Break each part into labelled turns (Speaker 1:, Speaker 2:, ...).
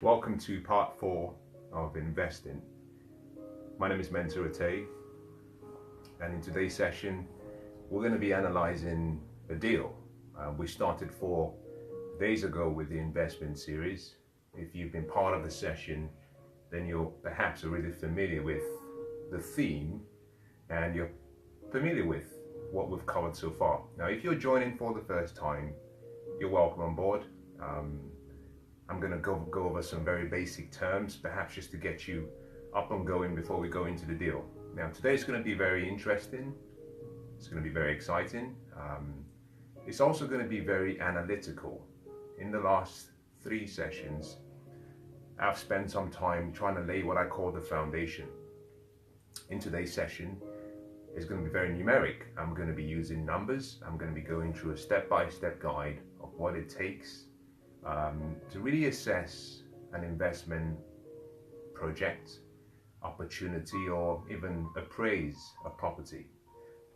Speaker 1: Welcome to part 4 of investing. My name is Mentor Ate, and in today's session we're going to be analyzing a deal. We started 4 days ago with the investment series. If you've been part of the session, then you're perhaps already familiar with the theme and you're familiar with what we've covered so far. Now, if you're joining for the first time, you're welcome on board. I'm going to go over some very basic terms, perhaps just to get you up and going before we go into the deal. Now, today's going to be very interesting. It's going to be very exciting. It's also going to be very analytical. In the last 3 sessions, I've spent some time trying to lay what I call the foundation. In today's session, it's going to be very numeric. I'm going to be using numbers. I'm going to be going through a step-by-step guide of what it takes to really assess an investment project, opportunity, or even appraise a property.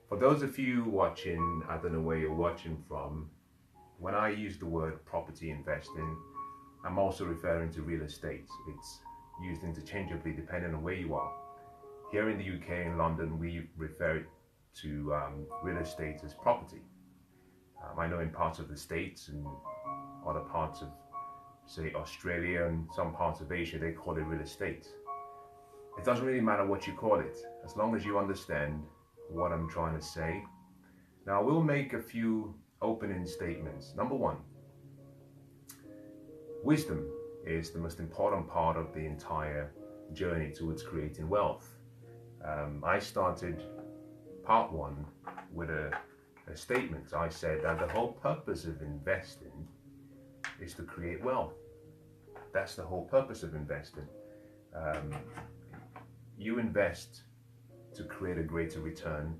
Speaker 1: For those of you watching, I don't know where you're watching from, when I use the word property investing, I'm also referring to real estate. It's used interchangeably depending on where you are. Here in the UK, in London, we refer to real estate as property. I know in parts of the States and other parts of, say, Australia and some parts of Asia, they call it real estate. It doesn't really matter what you call it, as long as you understand what I'm trying to say. Now, we'll make a few opening statements. Number one, wisdom is the most important part of the entire journey towards creating wealth. I started part 1 with a statement. I said that the whole purpose of investing is to create wealth. That's the whole purpose of investing. You invest to create a greater return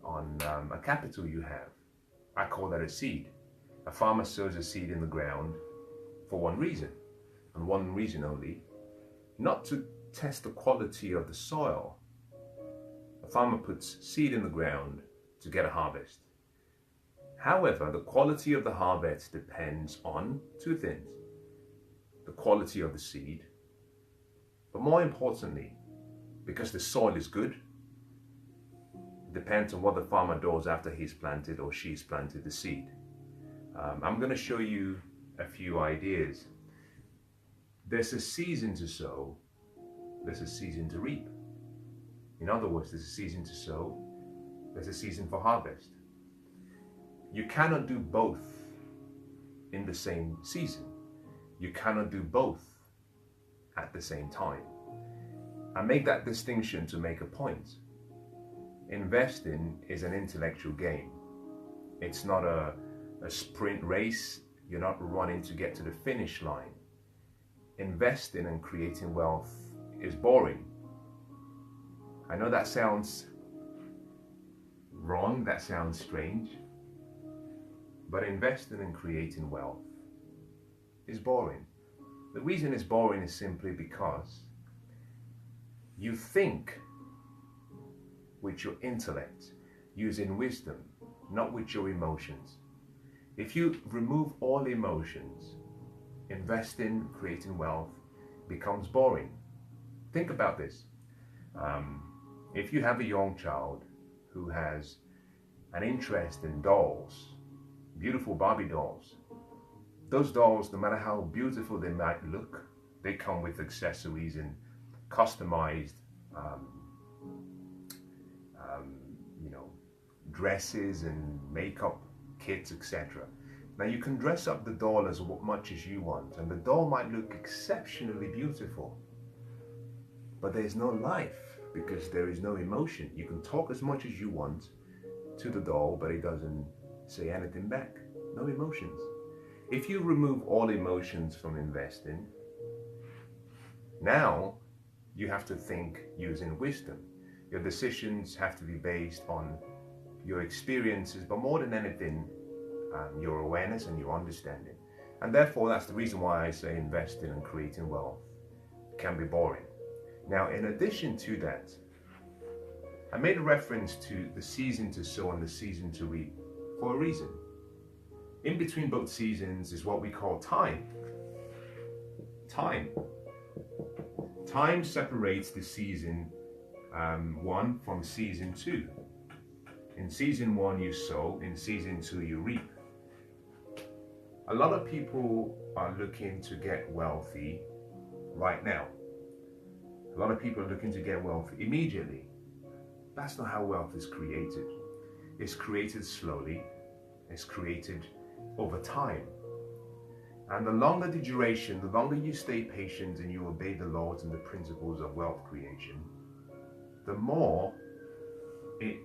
Speaker 1: on a capital you have. I call that a seed. A farmer sows a seed in the ground for one reason, and one reason only, not to test the quality of the soil. A farmer puts seed in the ground to get a harvest. However, the quality of the harvest depends on 2 things: the quality of the seed, but more importantly, because the soil is good, it depends on what the farmer does after he's planted or she's planted the seed. I'm going to show you a few ideas. There's a season to sow, there's a season to reap. In other words, there's a season to sow, there's a season for harvest. You cannot do both in the same season. You cannot do both at the same time. I make that distinction to make a point. Investing is an intellectual game. It's not a sprint race. You're not running to get to the finish line. Investing and creating wealth is boring. I know that sounds wrong, that sounds strange, but investing and creating wealth is boring. The reason it's boring is simply because you think with your intellect, using wisdom, not with your emotions. If you remove all emotions, investing, creating wealth becomes boring. Think about this. If you have a young child who has an interest in dolls, beautiful Barbie dolls, those dolls, no matter how beautiful they might look, they come with accessories and customized dresses and makeup kits, etc. Now, you can dress up the doll as much as you want, and the doll might look exceptionally beautiful, but there's no life because there is no emotion. You can talk as much as you want to the doll, but it doesn't say anything back. No emotions. If you remove all emotions from investing, now you have to think using wisdom. Your decisions have to be based on your experiences, but more than anything, your awareness and your understanding. And therefore, that's the reason why I say investing and creating wealth can be boring. Now, in addition to that, I made a reference to the season to sow and the season to reap for a reason. In between both seasons is what we call time. Time. Time separates the season one from season two. In season one you sow, in season two you reap. A lot of people are looking to get wealthy right now. A lot of people are looking to get wealthy immediately. That's not how wealth is created. It's created slowly. It's created over time. And the longer the duration, the longer you stay patient and you obey the laws and the principles of wealth creation, the more it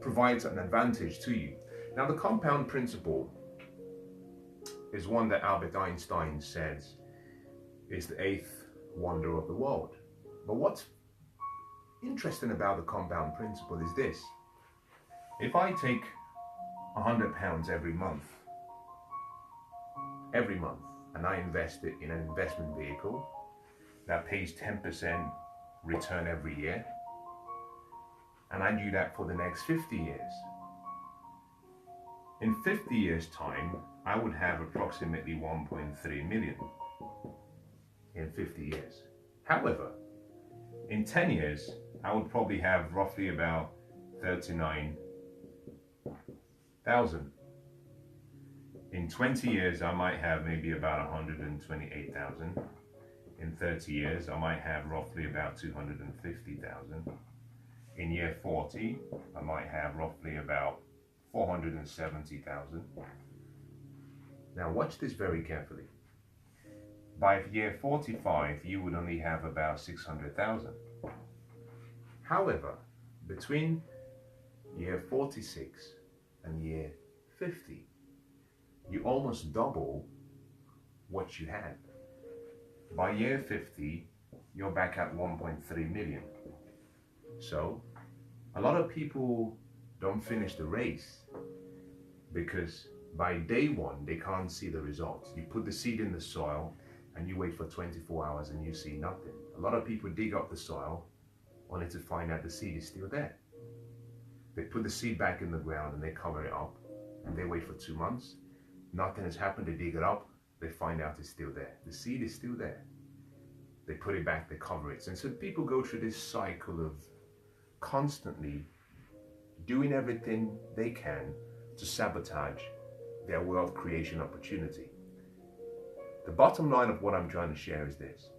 Speaker 1: provides an advantage to you. Now, the compound principle is one that Albert Einstein says is the eighth wonder of the world. But what's interesting about the compound principle is this. If I take £100 every month, and I invest it in an investment vehicle that pays 10% return every year, and I do that for the next 50 years. In 50 years' time, I would have approximately 1.3 million in 50 years. However, in 10 years, I would probably have roughly about 39,000. In 20 years, I might have maybe about 128,000. In 30 years, I might have roughly about 250,000. In year 40, I might have roughly about 470,000. Now watch this very carefully. By year 45, you would only have about 600,000. However, between year 46 and year 50, you almost double what you had. By year 50, you're back at 1.3 million. So, a lot of people don't finish the race because by day one, they can't see the results. You put the seed in the soil and you wait for 24 hours and you see nothing. A lot of people dig up the soil only to find out the seed is still there. They put the seed back in the ground and they cover it up and they wait for 2 months. Nothing has happened. They dig it up. They find out it's still there. The seed is still there. They put it back, they cover it. And so people go through this cycle of constantly doing everything they can to sabotage their wealth creation opportunity. The bottom line of what I'm trying to share is this.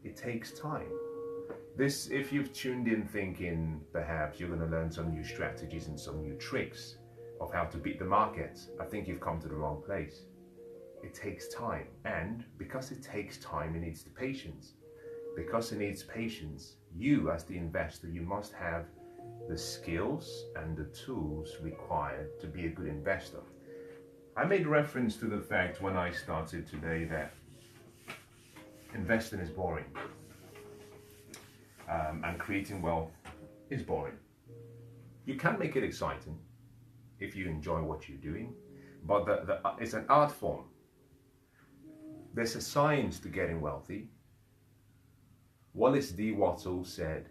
Speaker 1: It takes time. This, if you've tuned in thinking perhaps you're going to learn some new strategies and some new tricks of how to beat the market, I think you've come to the wrong place. It takes time, and because it takes time, it needs the patience. Because it needs patience, you as the investor, you must have the skills and the tools required to be a good investor. I made reference to the fact when I started today that investing is boring, and creating wealth is boring. You can make it exciting if you enjoy what you're doing, but it's an art form. There's a science to getting wealthy. Wallace D. Wattle said,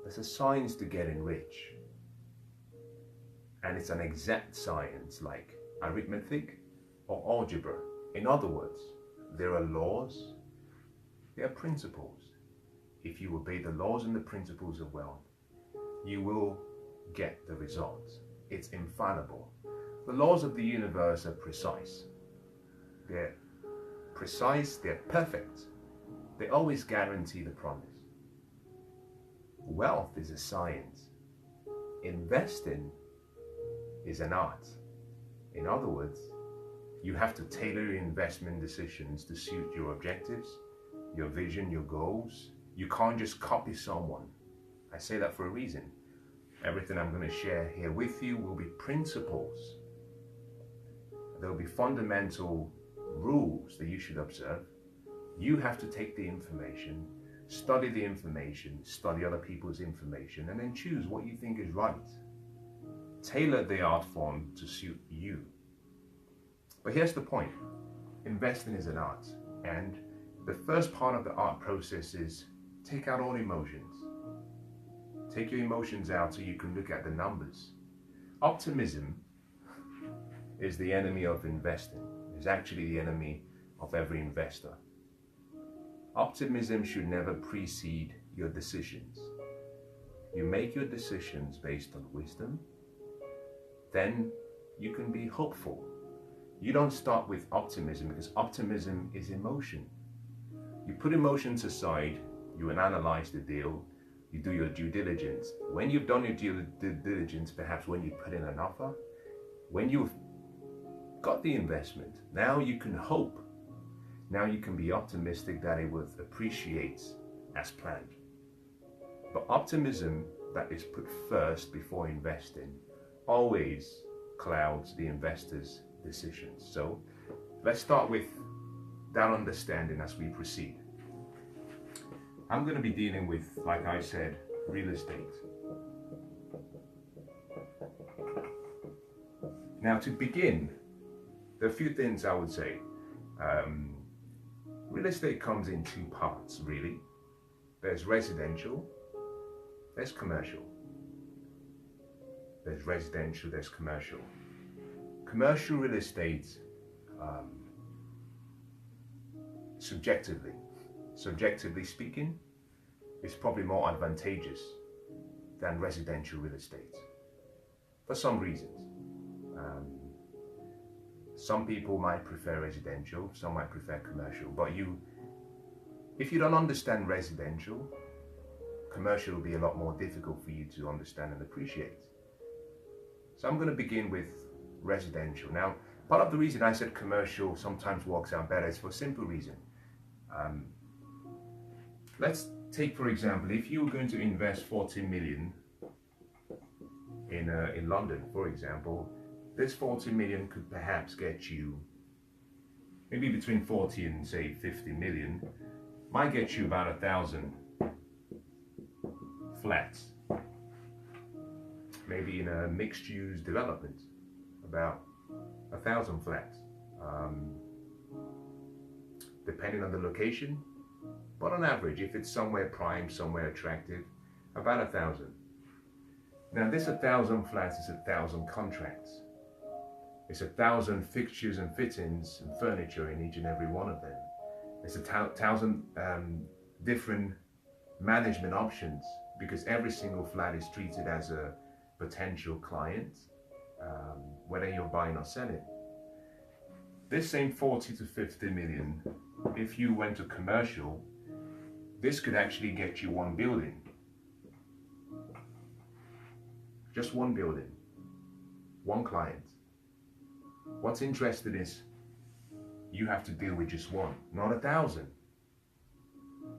Speaker 1: there's a science to getting rich. And it's an exact science like arithmetic or algebra. In other words, there are laws, there are principles. If you obey the laws and the principles of wealth, you will get the results. It's infallible. The laws of the universe are precise. They're precise, they're perfect. They always guarantee the promise. Wealth is a science. Investing is an art. In other words, you have to tailor your investment decisions to suit your objectives, your vision, your goals. You can't just copy someone. I say that for a reason. Everything I'm going to share here with you will be principles. There will be fundamental rules that you should observe. You have to take the information, study the information, study other people's information, and then choose what you think is right. Tailor the art form to suit you. But here's the point. Investing is an art, and the first part of the art process is take out all emotions. Take your emotions out so you can look at the numbers. Optimism is the enemy of investing. It's actually the enemy of every investor. Optimism should never precede your decisions. You make your decisions based on wisdom, then you can be hopeful. You don't start with optimism, because optimism is emotion. You put emotions aside, you analyze the deal, you do your due diligence. When you've done your due diligence, perhaps when you put in an offer, when you've got the investment, now you can hope. Now you can be optimistic that it will appreciate as planned. But optimism that is put first before investing always clouds the investor's decisions. So let's start with that understanding as we proceed. I'm going to be dealing with, like I said, real estate. Now, to begin, there are a few things I would say. Real estate comes in two parts, really. There's residential, there's commercial. There's residential, there's commercial. Commercial real estate, subjectively speaking, is probably more advantageous than residential real estate for some reasons. Some people might prefer residential, some might prefer commercial, but if you don't understand residential, commercial will be a lot more difficult for you to understand and appreciate. So I'm going to begin with residential. Now, part of the reason I said commercial sometimes works out better is for a simple reason. Let's take, for example, if you were going to invest 40 million in London, for example, this 40 million could perhaps get you maybe between 40 and say 50 million, might get you about 1,000 flats, maybe in a mixed-use development, about 1,000 flats, depending on the location, but on average, if it's somewhere prime, somewhere attractive, about 1,000. Now this 1,000 flats is 1,000 contracts. It's 1,000 fixtures and fittings and furniture in each and every one of them. It's 1,000 different management options, because every single flat is treated as a potential client, whether you're buying or selling. This same 40 to 50 million, if you went to commercial, this could actually get you one building. Just one building, one client. What's interesting is you have to deal with just one, not 1,000.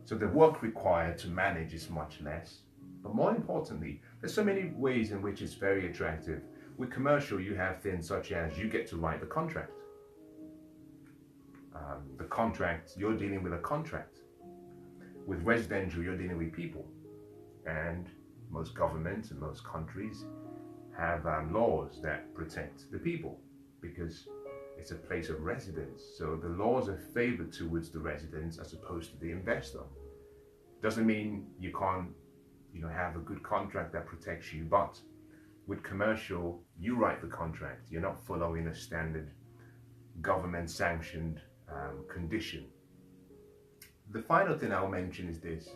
Speaker 1: So the work required to manage is much less. But more importantly, there's so many ways in which it's very attractive. With commercial, you have things such as you get to write the contract. The contract, you're dealing with a contract. With residential, you're dealing with people. And most governments and most countries have laws that protect the people, because it's a place of residence. So the laws are favored towards the residents as opposed to the investor. Doesn't mean you can't, have a good contract that protects you, but with commercial, you write the contract. You're not following a standard government sanctioned condition. The final thing I'll mention is this.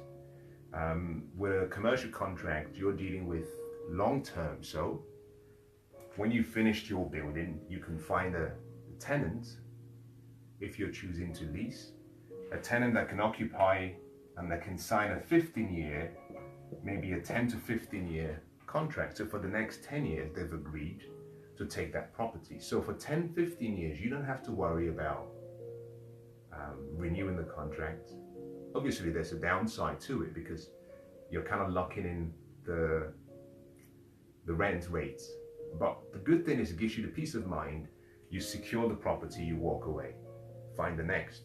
Speaker 1: With a commercial contract, you're dealing with long term. So when you've finished your building, you can find a tenant, if you're choosing to lease, a tenant that can occupy and that can sign a 15-year, maybe a 10 to 15-year contract. So for the next 10 years, they've agreed to take that property. So for 10, 15 years, you don't have to worry about renewing the contract. Obviously, there's a downside to it, because you're kind of locking in the rent rates. But the good thing is it gives you the peace of mind. You secure the property, you walk away, find the next.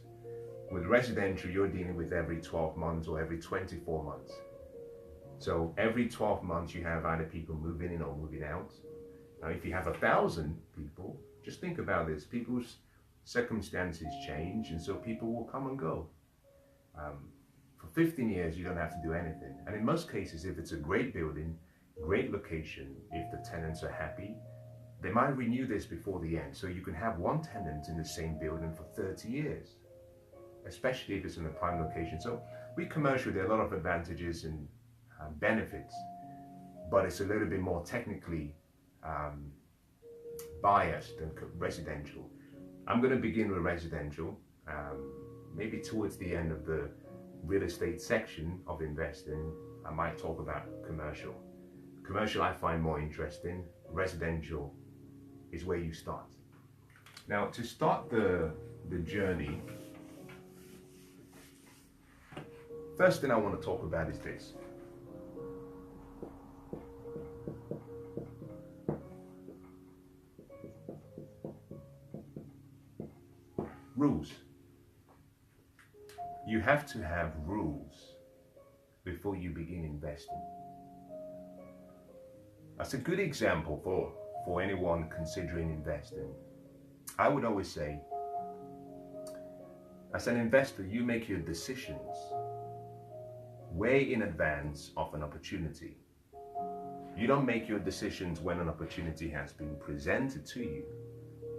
Speaker 1: With residential, you're dealing with every 12 months or every 24 months. So every 12 months, you have either people moving in or moving out. Now, if you have 1,000 people, just think about this. People's circumstances change, and so people will come and go. For 15 years, you don't have to do anything. And in most cases, if it's a great building, great location, if the tenants are happy, they might renew this before the end. So you can have one tenant in the same building for 30 years, especially if it's in a prime location. So with commercial, there are a lot of advantages and benefits, but it's a little bit more technically biased than residential. I'm going to begin with residential, maybe towards the end of the real estate section of investing. I might talk about commercial. Commercial I find more interesting. Residential is where you start. Now, to start the journey, first thing I want to talk about is this. Rules. You have to have rules before you begin investing. That's a good example for anyone considering investing. I would always say, as an investor, you make your decisions way in advance of an opportunity. You don't make your decisions when an opportunity has been presented to you.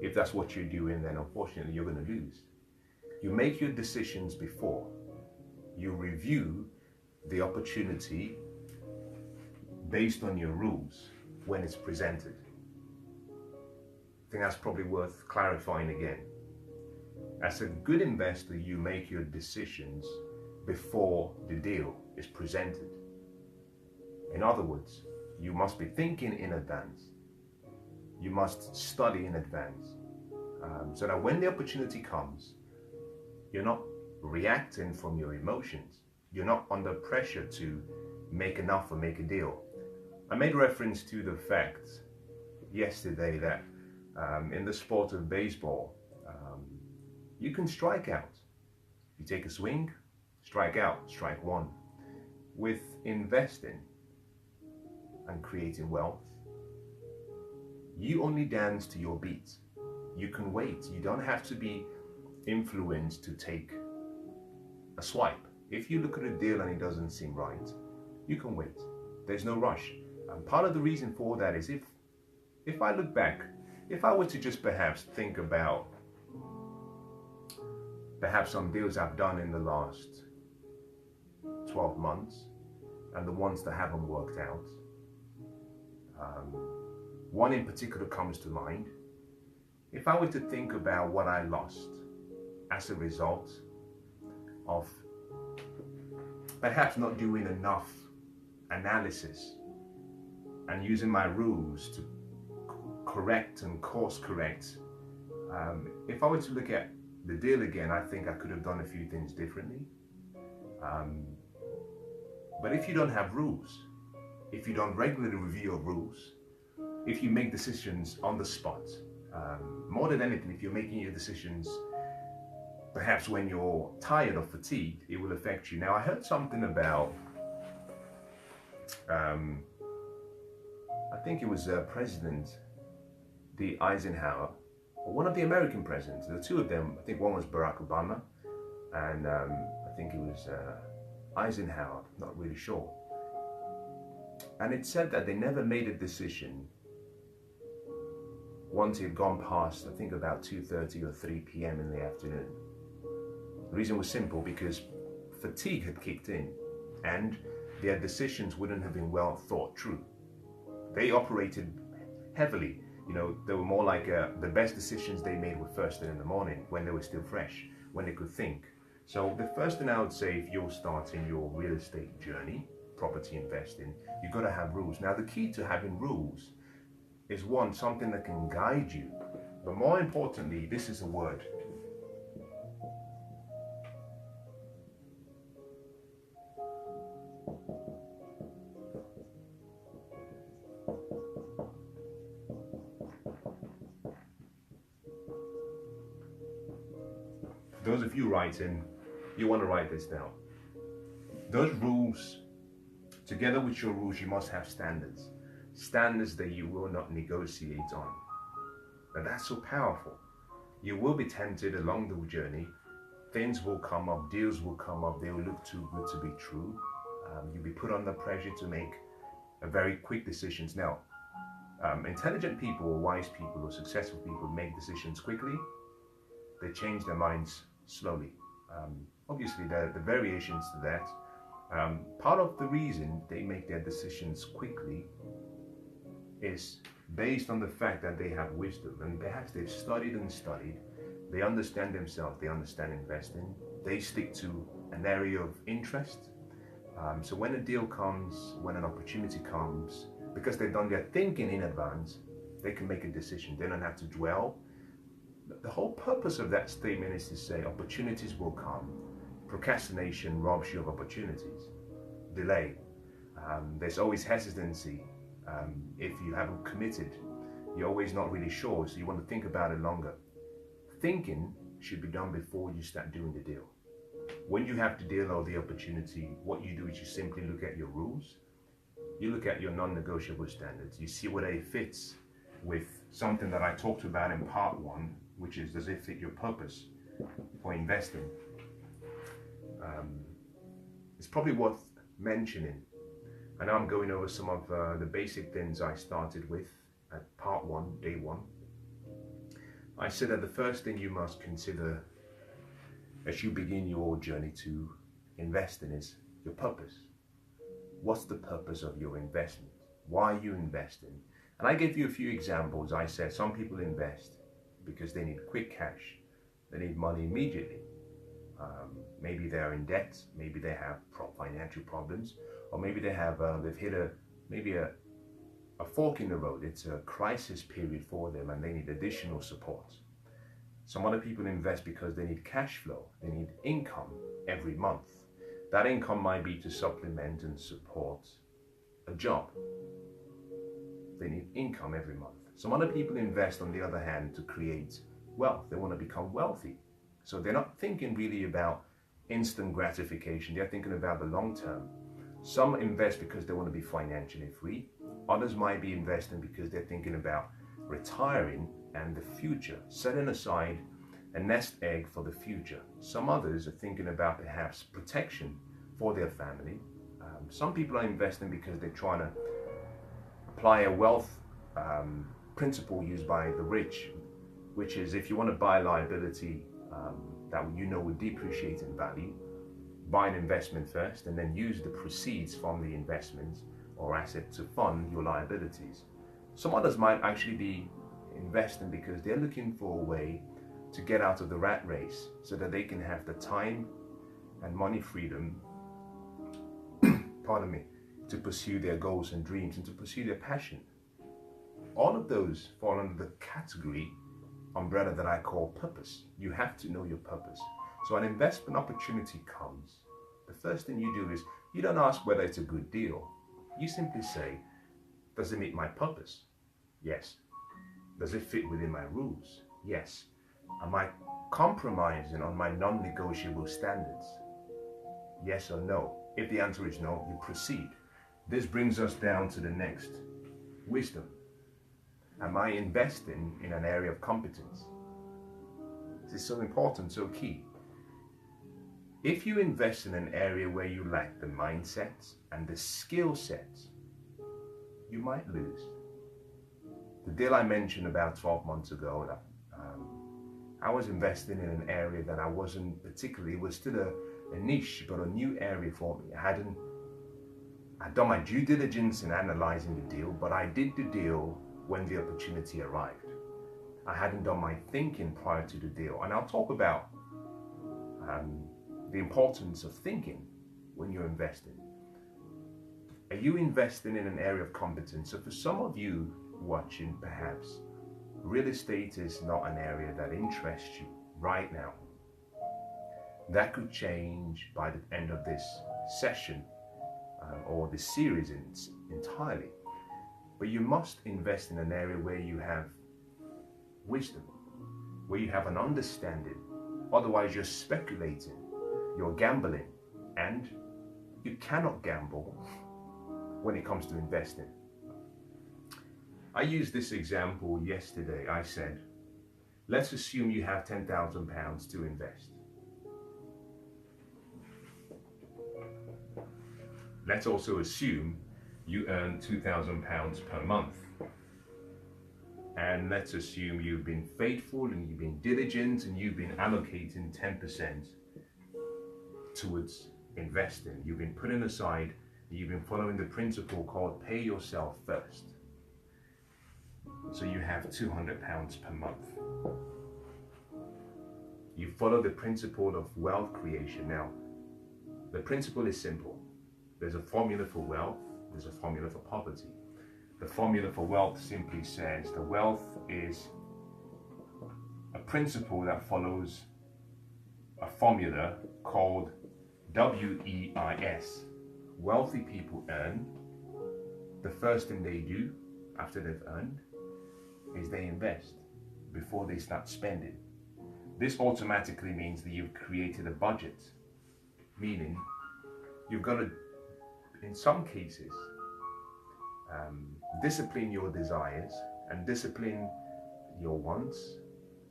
Speaker 1: If that's what you're doing, then unfortunately you're going to lose. You make your decisions before. You review the opportunity based on your rules when it's presented. I think that's probably worth clarifying again. As a good investor, you make your decisions before the deal is presented. In other words, you must be thinking in advance. You must study in advance, so that when the opportunity comes, you're not reacting from your emotions. You're not under pressure to make an offer, make a deal. I made reference to the fact yesterday that in the sport of baseball, you can strike out. You take a swing, strike out, strike one. With investing and creating wealth, you only dance to your beat. You can wait. You don't have to be influenced to take a swipe. If you look at a deal and it doesn't seem right, you can wait. There's no rush. And part of the reason for that is if I look back, if I were to just perhaps think about perhaps some deals I've done in the last 12 months and the ones that haven't worked out, one in particular comes to mind. If I were to think about what I lost as a result of perhaps not doing enough analysis and using my rules to correct and course correct, if I were to look at the deal again, I think I could have done a few things differently. But if you don't have rules, if you don't regularly review your rules, if you make decisions on the spot, more than anything, if you're making your decisions perhaps when you're tired or fatigued, it will affect you. Now, I heard something about, I think it was President Eisenhower, or one of the American presidents. The two of them, I think one was Barack Obama, and I think it was Eisenhower, not really sure. And it said that they never made a decision once it had gone past, I think about 2:30 or 3 p.m. in the afternoon. The reason was simple, because fatigue had kicked in and their decisions wouldn't have been well thought through. They operated heavily, they were more like the best decisions they made were first thing in the morning when they were still fresh, when they could think. So the first thing I would say, if you're starting your real estate journey, property investing, you've got to have rules. Now, the key to having rules is, one, something that can guide you, but more importantly, this is a word. Those of you writing, you want to write this down. Those rules, together with your rules, you must have standards. Standards that you will not negotiate on. And that's so powerful. You will be tempted along the journey. Things will come up, deals will come up, they will look too good to be true. You'll be put under pressure to make a very quick decisions. Now, Intelligent people or wise people or successful people make decisions quickly. They change their minds slowly. Obviously, there are the variations to that. Part of the reason they make their decisions quickly is based on the fact that they have wisdom, and perhaps they've studied and studied. They understand themselves, they understand investing, they stick to an area of interest. So when a deal comes, when an opportunity comes, because they've done their thinking in advance, they can make a decision. They don't have to dwell. The whole purpose of that statement is to say opportunities will come. Procrastination robs you of opportunities. Delay. There's always hesitancy. If you haven't committed, you're always not really sure, so you want to think about it longer. Thinking should be done before you start doing the deal. When you have the deal or the opportunity, what you do is you simply look at your rules, you look at your non-negotiable standards, you see whether it fits with something that I talked about in part one, which is, does it fit your purpose for investing? It's probably worth mentioning. I know I'm going over some of the basic things I started with at part one, day one. I said that the first thing you must consider as you begin your journey to investing is your purpose. What's the purpose of your investment? Why are you investing? And I gave you a few examples. I said some people invest because they need quick cash. They need money immediately. Maybe they're in debt. Maybe they have financial problems. Or maybe they have they've hit a fork in the road. It's a crisis period for them and they need additional support. Some other people invest because they need cash flow. They need income every month. That income might be to supplement and support a job. They need income every month. Some other people invest, on the other hand, to create wealth. They want to become wealthy. So they're not thinking really about instant gratification. They're thinking about the long term. Some invest because they want to be financially free. Others might be investing because they're thinking about retiring and the future, setting aside a nest egg for the future. Some others are thinking about perhaps protection for their family. Some people are investing because they're trying to apply a wealth principle used by the rich, which is if you want to buy a liability that you know will depreciate in value, buy an investment first and then use the proceeds from the investment or asset to fund your liabilities. Some others might actually be investing because they're looking for a way to get out of the rat race so that they can have the time and money freedom, pardon me, to pursue their goals and dreams and to pursue their passion. All of those fall under the category umbrella that I call purpose. You have to know your purpose. So an investment opportunity comes. The first thing you do is you don't ask whether it's a good deal. You simply say, does it meet my purpose? Yes. Does it fit within my rules? Yes. Am I compromising on my non-negotiable standards? Yes or no? If the answer is no, you proceed. This brings us down to the next. Wisdom. Am I investing in an area of competence? This is so important, so key. If you invest in an area where you lack the mindsets and the skill sets, you might lose. The deal I mentioned about 12 months ago, I was investing in an area that I wasn't particularly, it was still a niche, but a new area for me. I'd done my due diligence in analyzing the deal, but I did the deal when the opportunity arrived. I hadn't done my thinking prior to the deal. And I'll talk about the importance of thinking when you're investing. Are you investing in an area of competence? So for some of you watching, perhaps real estate is not an area that interests you right now. That could change by the end of this session or this series entirely. But you must invest in an area where you have wisdom, where you have an understanding. Otherwise, you're speculating, you're gambling, and you cannot gamble when it comes to investing. I used this example yesterday. I said, let's assume you have £10,000 to invest. Let's also assume you earn £2,000 per month. And let's assume you've been faithful and you've been diligent and you've been allocating 10% towards investing. You've been putting aside, you've been following the principle called pay yourself first. So you have £200 per month. You follow the principle of wealth creation. Now, the principle is simple. There's a formula for wealth, there's a formula for poverty. The formula for wealth simply says the wealth is a principle that follows a formula called WEIS. Wealthy people earn. The first thing they do after they've earned is they invest before they start spending. This automatically means that you've created a budget, meaning you've got to, in some cases, discipline your desires and discipline your wants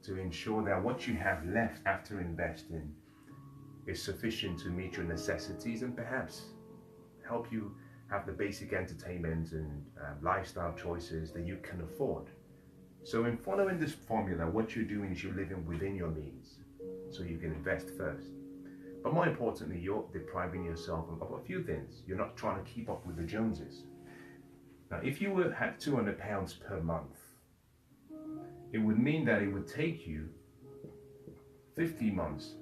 Speaker 1: to ensure that what you have left after investing is sufficient to meet your necessities and perhaps help you have the basic entertainment and lifestyle choices that you can afford. So in following this formula, what you're doing is you're living within your means, so you can invest first. But more importantly, you're depriving yourself of a few things. You're not trying to keep up with the Joneses. Now, if you had £200 per month, it would mean that it would take you 50 months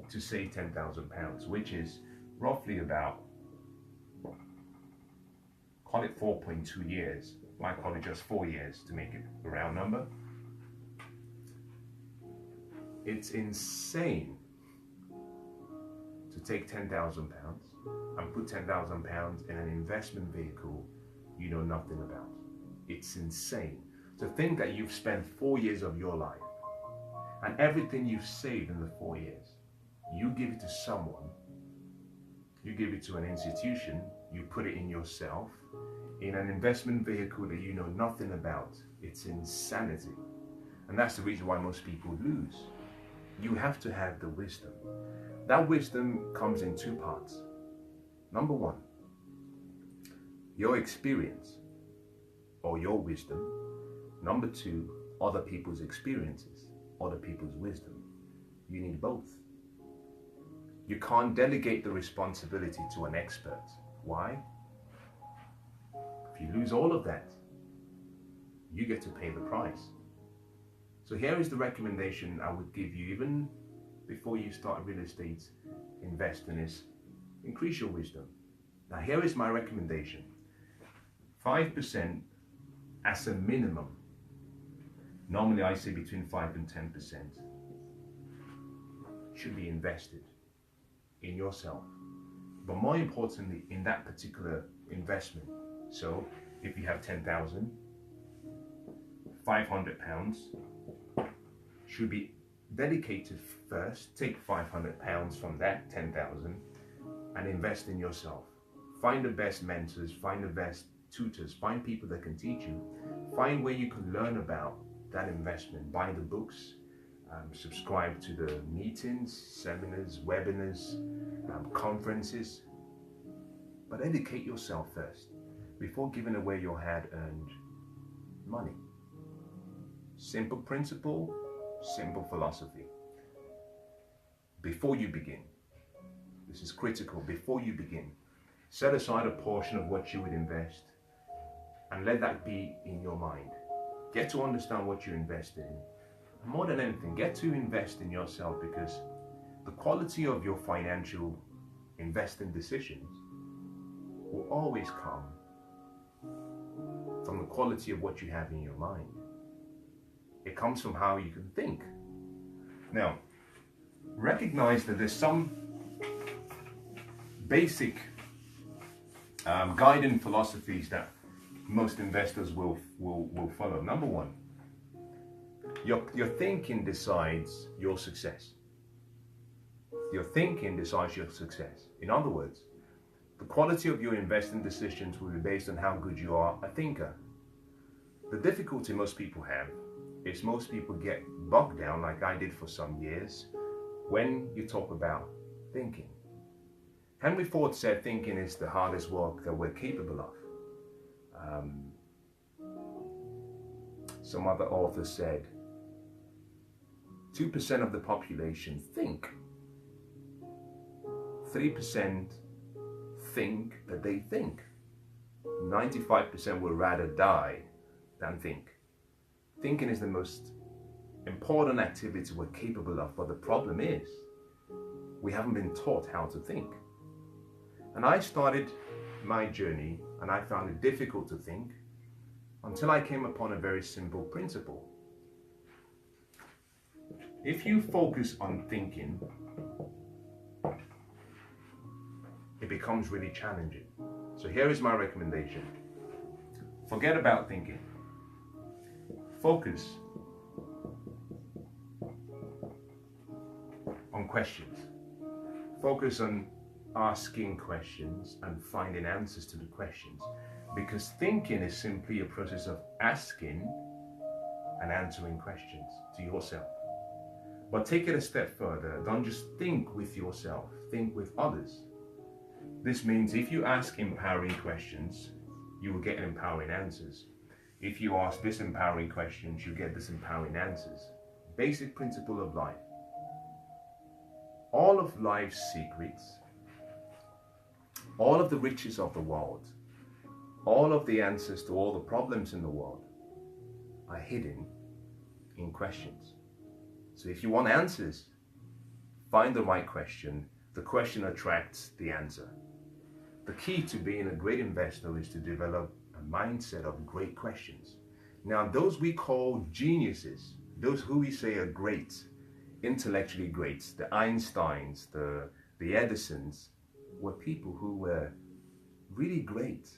Speaker 1: to save £10,000, which is roughly about, call it 4.2 years. Might call it just 4 years to make it a round number. It's insane to take £10,000 and put £10,000 in an investment vehicle you know nothing about. It's insane to think that you've spent 4 years of your life and everything you've saved in the 4 years, you give it to someone, you give it to an institution, you put it in yourself, in an investment vehicle that you know nothing about. It's insanity. And that's the reason why most people lose. You have to have the wisdom. That wisdom comes in two parts. Number one, your experience or your wisdom. Number two, other people's experiences, other people's wisdom. You need both. You can't delegate the responsibility to an expert. Why? If you lose all of that, you get to pay the price. So here is the recommendation I would give you even before you start real estate investing is increase your wisdom. Now here is my recommendation. 5% as a minimum. Normally I say between 5 and 10% should be invested in yourself. But more importantly, in that particular investment. So if you have 10,000, £500 should be dedicated first. Take £500 from that 10,000 and invest in yourself. Find the best mentors, find the best tutors, find people that can teach you, find where you can learn about that investment, buy the books, subscribe to the meetings, seminars, webinars, conferences, but educate yourself first before giving away your hard-earned money. Simple principle, simple philosophy. Before you begin, this is critical, before you begin, set aside a portion of what you would invest and let that be in your mind. Get to understand what you're investing in. More than anything, get to invest in yourself, because the quality of your financial investing decisions will always come from the quality of what you have in your mind. It comes from how you can think. Now, recognize that there's some basic guiding philosophies that most investors will follow. Number one, your thinking decides your success. Your thinking decides your success. In other words, the quality of your investing decisions will be based on how good you are a thinker. The difficulty most people have is most people get bogged down, like I did for some years, when you talk about thinking. Henry Ford said thinking is the hardest work that we're capable of. Some other author said 2% of the population think. 3% think that they think. 95% will rather die than think. Thinking is the most important activity we're capable of, but the problem is we haven't been taught how to think. And I started my journey and I found it difficult to think until I came upon a very simple principle. If you focus on thinking, it becomes really challenging. So here is my recommendation. Forget about thinking. Focus on questions. Focus on asking questions and finding answers to the questions. Because thinking is simply a process of asking and answering questions to yourself. But take it a step further. Don't just think with yourself, think with others. This means if you ask empowering questions, you will get empowering answers. If you ask disempowering questions, you get disempowering answers. Basic principle of life. All of life's secrets, all of the riches of the world, all of the answers to all the problems in the world are hidden in questions. So if you want answers, find the right question. The question attracts the answer. The key to being a great investor is to develop a mindset of great questions. Now, those we call geniuses, those who we say are great, intellectually great, the Einsteins, the Edisons, were people who were really great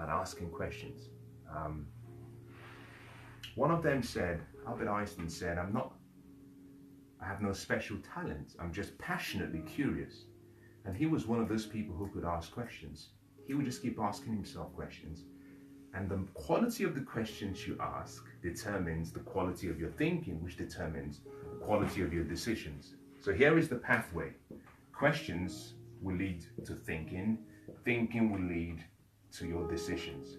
Speaker 1: at asking questions. One of them said, Albert Einstein said, I have no special talent, I'm just passionately curious. And he was one of those people who could ask questions. He would just keep asking himself questions. And the quality of the questions you ask determines the quality of your thinking, which determines the quality of your decisions. So here is the pathway. Questions will lead to thinking. Thinking will lead to your decisions.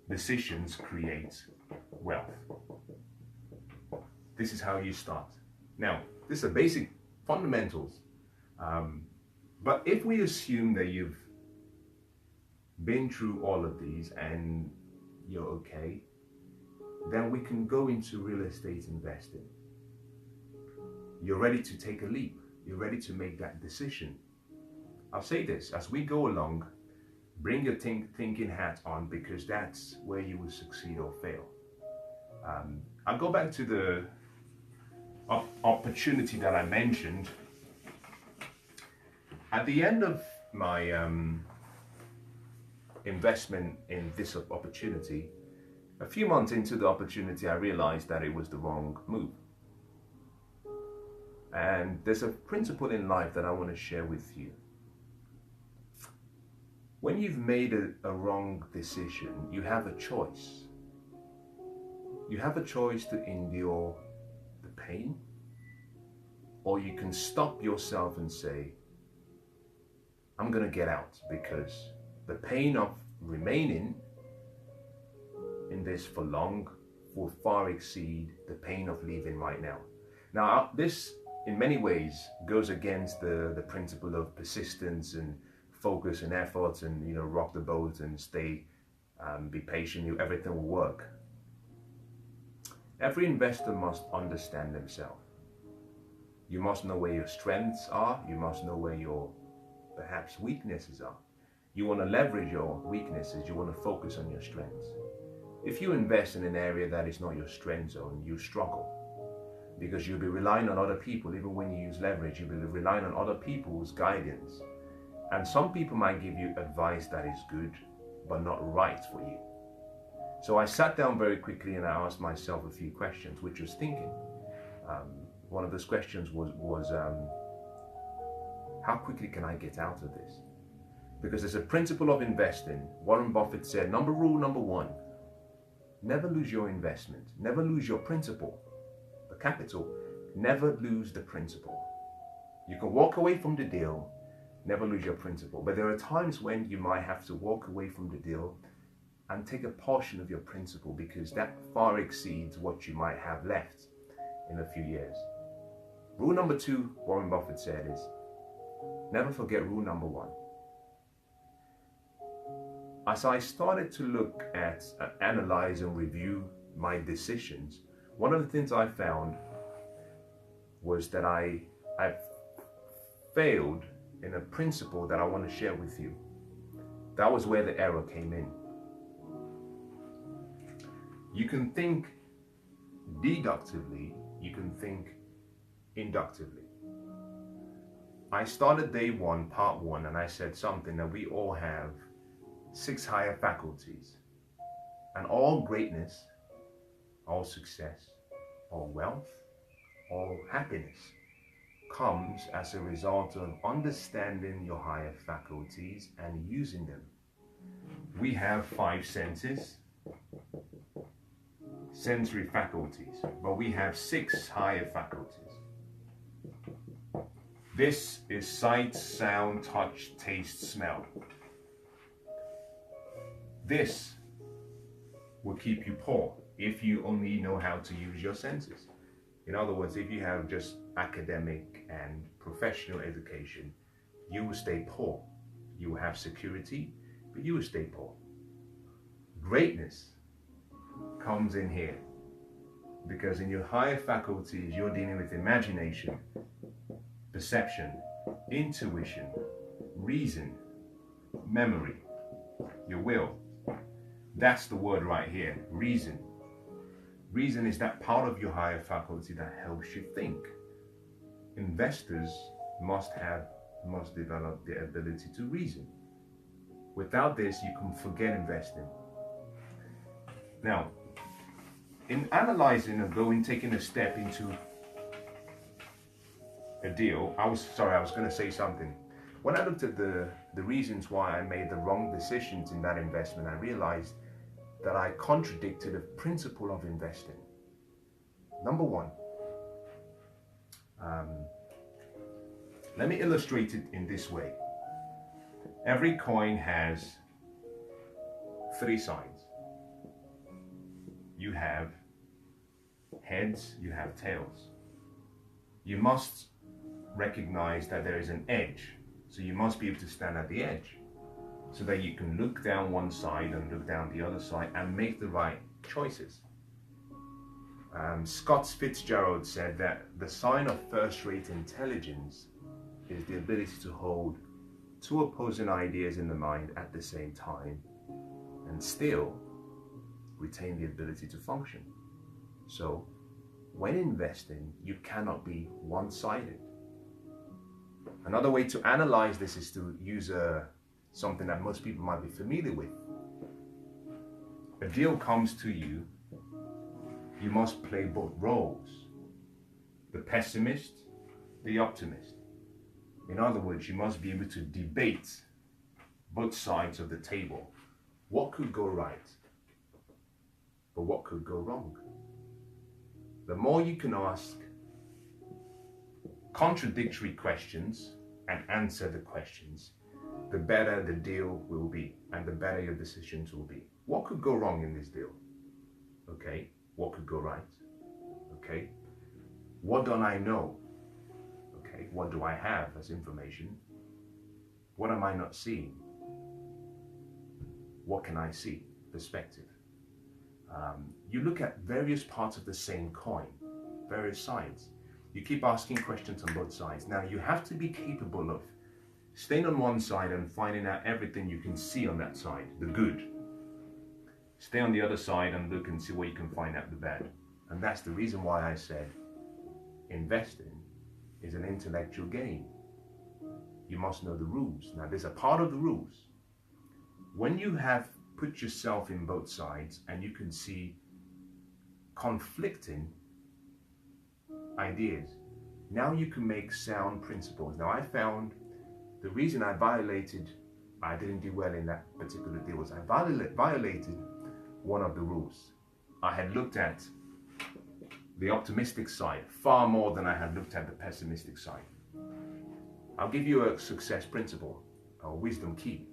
Speaker 1: Decisions create wealth. This is how you start. Now, these are basic fundamentals. But if we assume that you've been through all of these and you're okay, then we can go into real estate investing. You're ready to take a leap. You're ready to make that decision. I'll say this, as we go along, bring your thinking hat on, because that's where you will succeed or fail. I'll go back to the opportunity that I mentioned. At the end of my investment in this opportunity, a few months into the opportunity, I realized that it was the wrong move. And there's a principle in life that I want to share with you. When you've made a wrong decision, you have a choice. You have a choice to endure the pain, or you can stop yourself and say, I'm going to get out, because the pain of remaining in this for long will far exceed the pain of leaving right now. Now, this in many ways goes against the principle of persistence and focus and effort and, rock the boat and stay, be patient, everything will work. Every investor must understand themselves. You must know where your strengths are. You must know where your perhaps weaknesses are. You want to leverage your weaknesses. You want to focus on your strengths. If you invest in an area that is not your strength zone, you struggle, because you'll be relying on other people. Even when you use leverage, you'll be relying on other people's guidance. And some people might give you advice that is good, but not right for you. So I sat down very quickly and I asked myself a few questions, which was thinking. One of those questions was how quickly can I get out of this? Because there's a principle of investing. Warren Buffett said, rule number one, never lose your investment, never lose your principal, the capital, never lose the principal. You can walk away from the deal, never lose your principal. But there are times when you might have to walk away from the deal and take a portion of your principal, because that far exceeds what you might have left in a few years. Rule number 2, Warren Buffett said, is never forget rule number 1. As I started to look at, analyze and review my decisions, one of the things I found was that I failed in a principle that I want to share with you. That was where the error came in. You can think deductively, you can think inductively. I started day 1, part 1, and I said something that we all have 6 higher faculties, and all greatness, all success, all wealth, all happiness comes as a result of understanding your higher faculties and using them. We have 5 senses, sensory faculties, but we have 6 higher faculties. This is sight, sound, touch, taste, smell. This will keep you poor if you only know how to use your senses. In other words, if you have just academic and professional education, you will stay poor. You will have security, but you will stay poor. Greatness comes in here, because in your higher faculties, you're dealing with imagination, perception, intuition, reason, memory, your will. That's the word right here, reason. Reason is that part of your higher faculty that helps you think. Investors must develop the ability to reason. Without this, you can forget investing. Now, in analyzing and taking a step into a deal, I was going to say something. When I looked at the reasons why I made the wrong decisions in that investment, I realized that I contradicted the principle of investing. Number 1, let me illustrate it in this way. Every coin has 3 sides. You have heads, you have tails. You must recognize that there is an edge, so you must be able to stand at the edge, so that you can look down one side and look down the other side and make the right choices. Scott Fitzgerald said that the sign of first-rate intelligence is the ability to hold 2 opposing ideas in the mind at the same time and still retain the ability to function. So, when investing, you cannot be one-sided. Another way to analyze this is to use something that most people might be familiar with. A deal comes to you, you must play both roles, the pessimist, the optimist. In other words, you must be able to debate both sides of the table. What could go right, but what could go wrong? The more you can ask contradictory questions and answer the questions, the better the deal will be and the better your decisions will be. What could go wrong in this deal? Okay, what could go right? Okay, what don't I know? Okay, what do I have as information? What am I not seeing? What can I see? Perspective. You look at various parts of the same coin, various sides. You keep asking questions on both sides. Now you have to be capable of staying on one side and finding out everything you can see on that side, the good. Stay on the other side and look and see where you can find out the bad. And that's the reason why I said investing is an intellectual game. You must know the rules. Now there's a part of the rules. When you have put yourself in both sides and you can see conflicting ideas, now you can make sound principles. Now I found the reason I didn't do well in that particular deal was I violated one of the rules. I had looked at the optimistic side far more than I had looked at the pessimistic side. I'll give you a success principle, a wisdom key.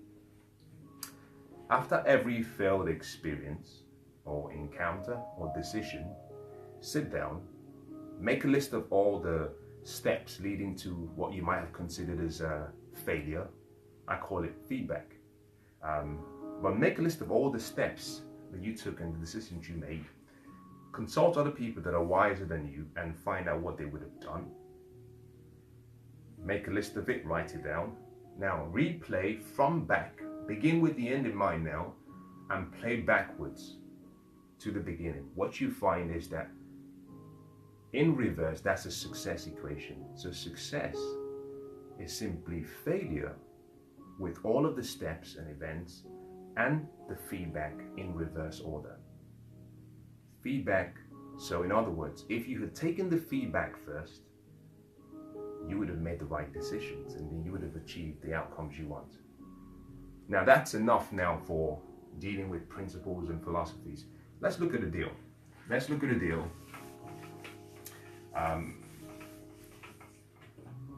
Speaker 1: After every failed experience or encounter or decision, sit down, make a list of all the steps leading to what you might have considered as a failure. I call it feedback. But make a list of all the steps that you took and the decisions you made. Consult other people that are wiser than you and find out what they would have done. Make a list of it, write it down. Now replay from back. Begin with the end in mind now and play backwards to the beginning. What you find is that in reverse, that's a success equation. So success is simply failure with all of the steps and events and the feedback in reverse order. Feedback, so in other words, if you had taken the feedback first, you would have made the right decisions and then you would have achieved the outcomes you want. Now that's enough now for dealing with principles and philosophies. Let's look at a deal. Let's look at a deal.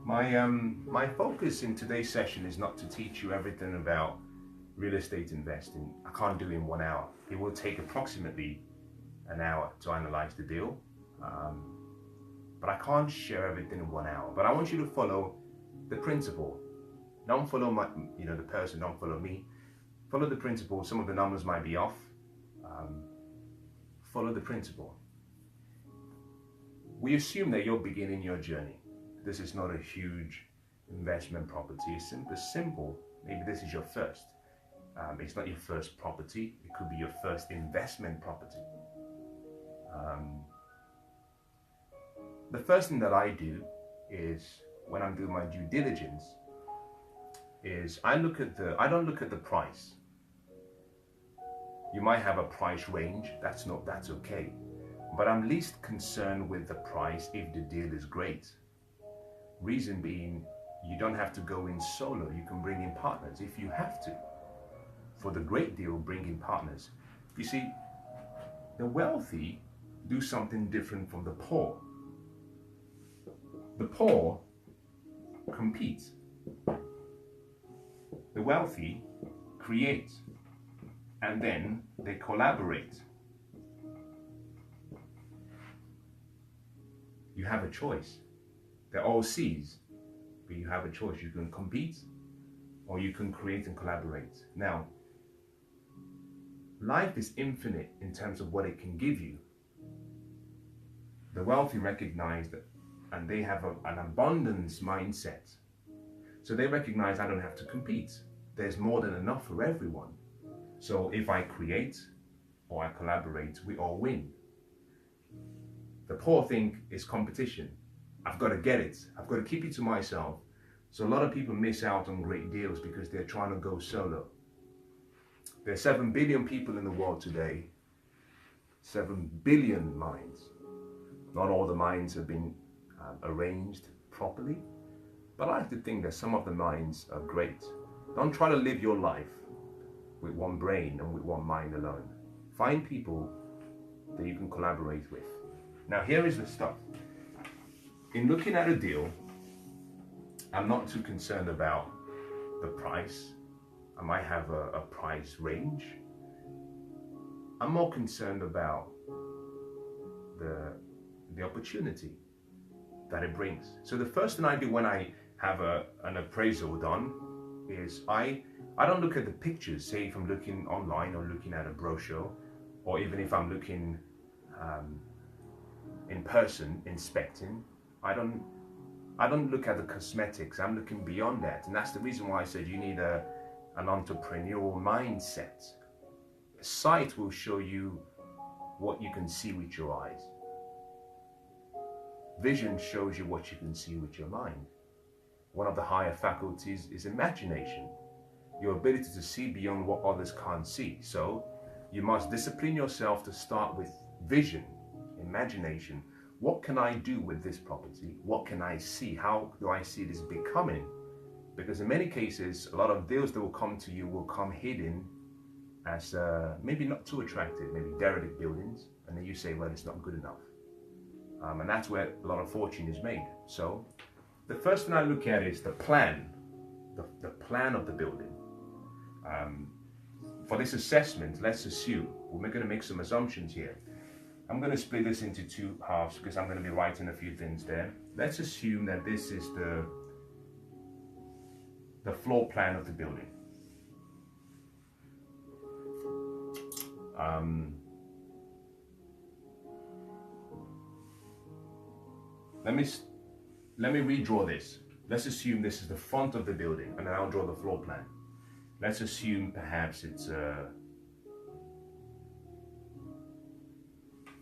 Speaker 1: My focus in today's session is not to teach you everything about real estate investing. I can't do it in 1 hour. It will take approximately an hour to analyze the deal. But I can't share everything in 1 hour. But I want you to follow the principle. Don't follow the person, don't follow me. Follow the principle. Some of the numbers might be off. Follow the principle. We assume that you're beginning your journey. This is not a huge investment property. It's simple. Maybe this is your first. It's not your first property. It could be your first investment property. The first thing that I do is, when I'm doing my due diligence, is I don't look at the price. You might have a price range. That's okay. But I'm least concerned with the price if the deal is great. Reason being, you don't have to go in solo. You can bring in partners if you have to. For the great deal, bring in partners. You see, the wealthy do something different from the poor. The poor compete. The wealthy create. And then they collaborate. You have a choice. They're all C's, but you have a choice. You can compete or you can create and collaborate. Now, life is infinite in terms of what it can give you. The wealthy recognize that, and they have an abundance mindset. So they recognize I don't have to compete. There's more than enough for everyone. So if I create or I collaborate, we all win. The poor think it's competition. I've got to get it. I've got to keep it to myself. So a lot of people miss out on great deals because they're trying to go solo. There are 7 billion people in the world today. 7 billion minds. Not all the minds have been arranged properly, but I like to think that some of the minds are great. Don't try to live your life with one brain and with one mind alone. Find people that you can collaborate with. Now here is the stuff. In looking at a deal, I'm not too concerned about the price. I might have a price range. I'm more concerned about the opportunity that it brings. So the first thing I do when I have an appraisal done is I don't look at the pictures. Say if I'm looking online or looking at a brochure, or even if I'm looking in person inspecting, I don't look at the cosmetics. I'm looking beyond that, and that's the reason why I said you need an entrepreneurial mindset. Sight will show you what you can see with your eyes. Vision shows you what you can see with your mind. One of the higher faculties is imagination, your ability to see beyond what others can't see. So you must discipline yourself to start with vision, imagination. What can I do with this property? What can I see? How do I see this becoming? Because in many cases, a lot of deals that will come to you will come hidden as maybe not too attractive, maybe derelict buildings, and then you say, well, it's not good enough. And that's where a lot of fortune is made. So the first thing I look at is the plan, the plan of the building. for this assessment, let's assume, we're going to make some assumptions here. I'm going to split this into two halves because I'm going to be writing a few things there. Let's assume that this is the floor plan of the building. Let me redraw this. Let's assume this is the front of the building, and then I'll draw the floor plan. Let's assume perhaps it's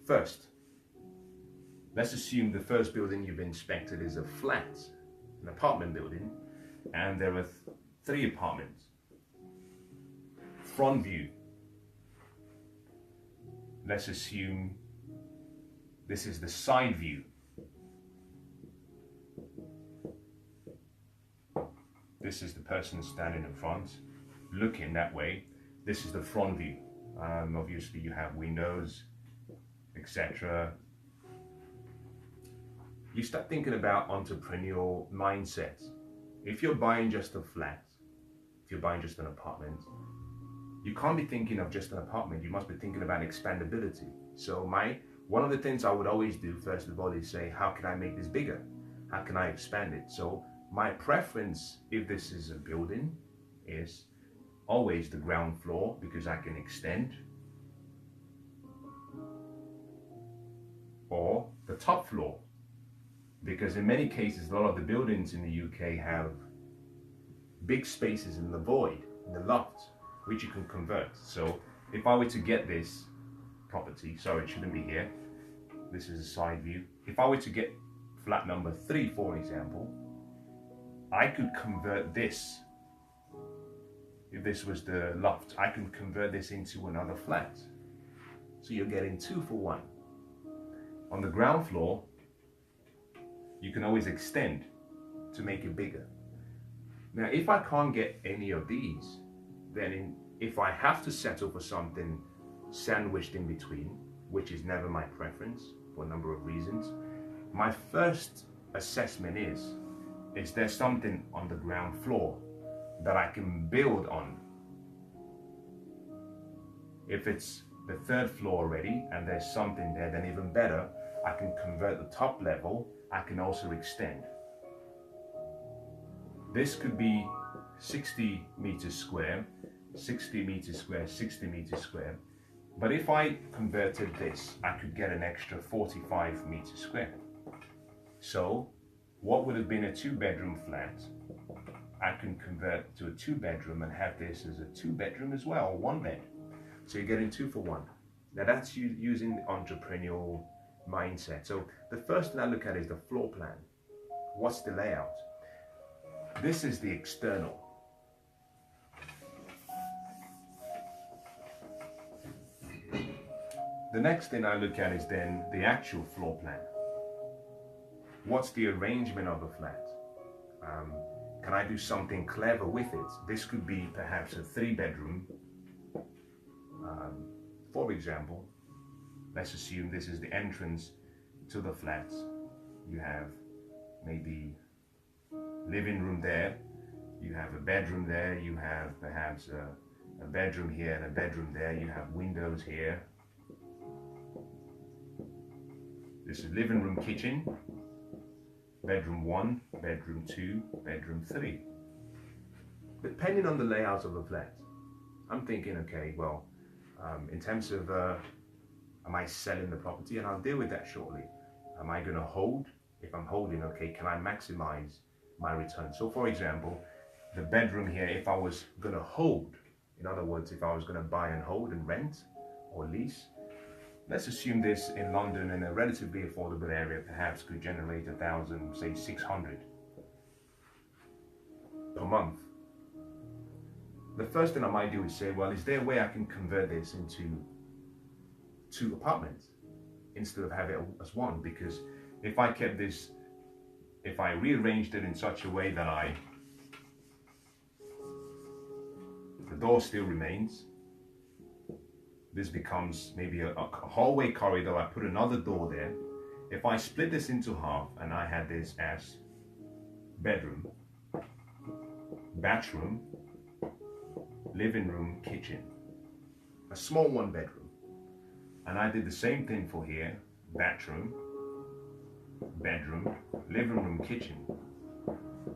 Speaker 1: first. Let's assume the first building you've inspected is a flat, an apartment building, and there are 3 apartments. Front view. Let's assume this is the side view. This is the person standing in front, looking that way. This is the front view. Obviously you have windows, etc. You start thinking about entrepreneurial mindsets. If you're buying just a flat, if you're buying just an apartment, you can't be thinking of just an apartment. You must be thinking about expandability. So one of the things I would always do, first of all, is say, how can I make this bigger? How can I expand it? So my preference, if this is a building, is always the ground floor because I can extend, or the top floor, because in many cases a lot of the buildings in the UK have big spaces in the void, in the loft, which you can convert. So if I were to get this property, sorry, it shouldn't be here, this is a side view. If I were to get flat number 3, for example, I could convert this. If this was the loft, I can convert this into another flat. So you're getting 2 for 1. On the ground floor, you can always extend to make it bigger. Now, if I can't get any of these, then if I have to settle for something sandwiched in between, which is never my preference for a number of reasons, my first assessment is there something on the ground floor that I can build on? If it's the 3rd floor already and there's something there, then even better, I can convert the top level. I can also extend. This could be 60 meters square, 60 meters square, 60 meters square. But if I converted this, I could get an extra 45 meters square. So what would have been a 2-bedroom flat, I can convert to a 2-bedroom and have this as a 2-bedroom as well, 1 bed. So you're getting 2 for 1. Now that's using the entrepreneurial mindset. So the first thing I look at is the floor plan. What's the layout? This is the external. The next thing I look at is then the actual floor plan. What's the arrangement of the flat? Can I do something clever with it? This could be perhaps a 3-bedroom. For example, let's assume this is the entrance to the flat. You have maybe living room there, you have a bedroom there, you have perhaps a bedroom here and a bedroom there, you have windows here. This is living room, kitchen, bedroom 1, bedroom 2, bedroom 3. Depending on the layout of the flat, I'm thinking, okay, well, in terms of am I selling the property? And I'll deal with that shortly. Am I going to hold? If I'm holding, okay, can I maximize my return? So for example, the bedroom here, if I was going to hold, in other words, if I was going to buy and hold and rent or lease, let's assume this in London in a relatively affordable area perhaps could generate 1,000, say 600 per month. The first thing I might do is say, well, is there a way I can convert this into 2 apartments instead of having it as 1? Because if I kept this, if I rearranged it in such a way that the door still remains, this becomes maybe a hallway corridor, I put another door there. If I split this into half and I had this as bedroom, bathroom, living room, kitchen. a small one bedroom. And I did the same thing for here, bathroom, bedroom, living room, kitchen,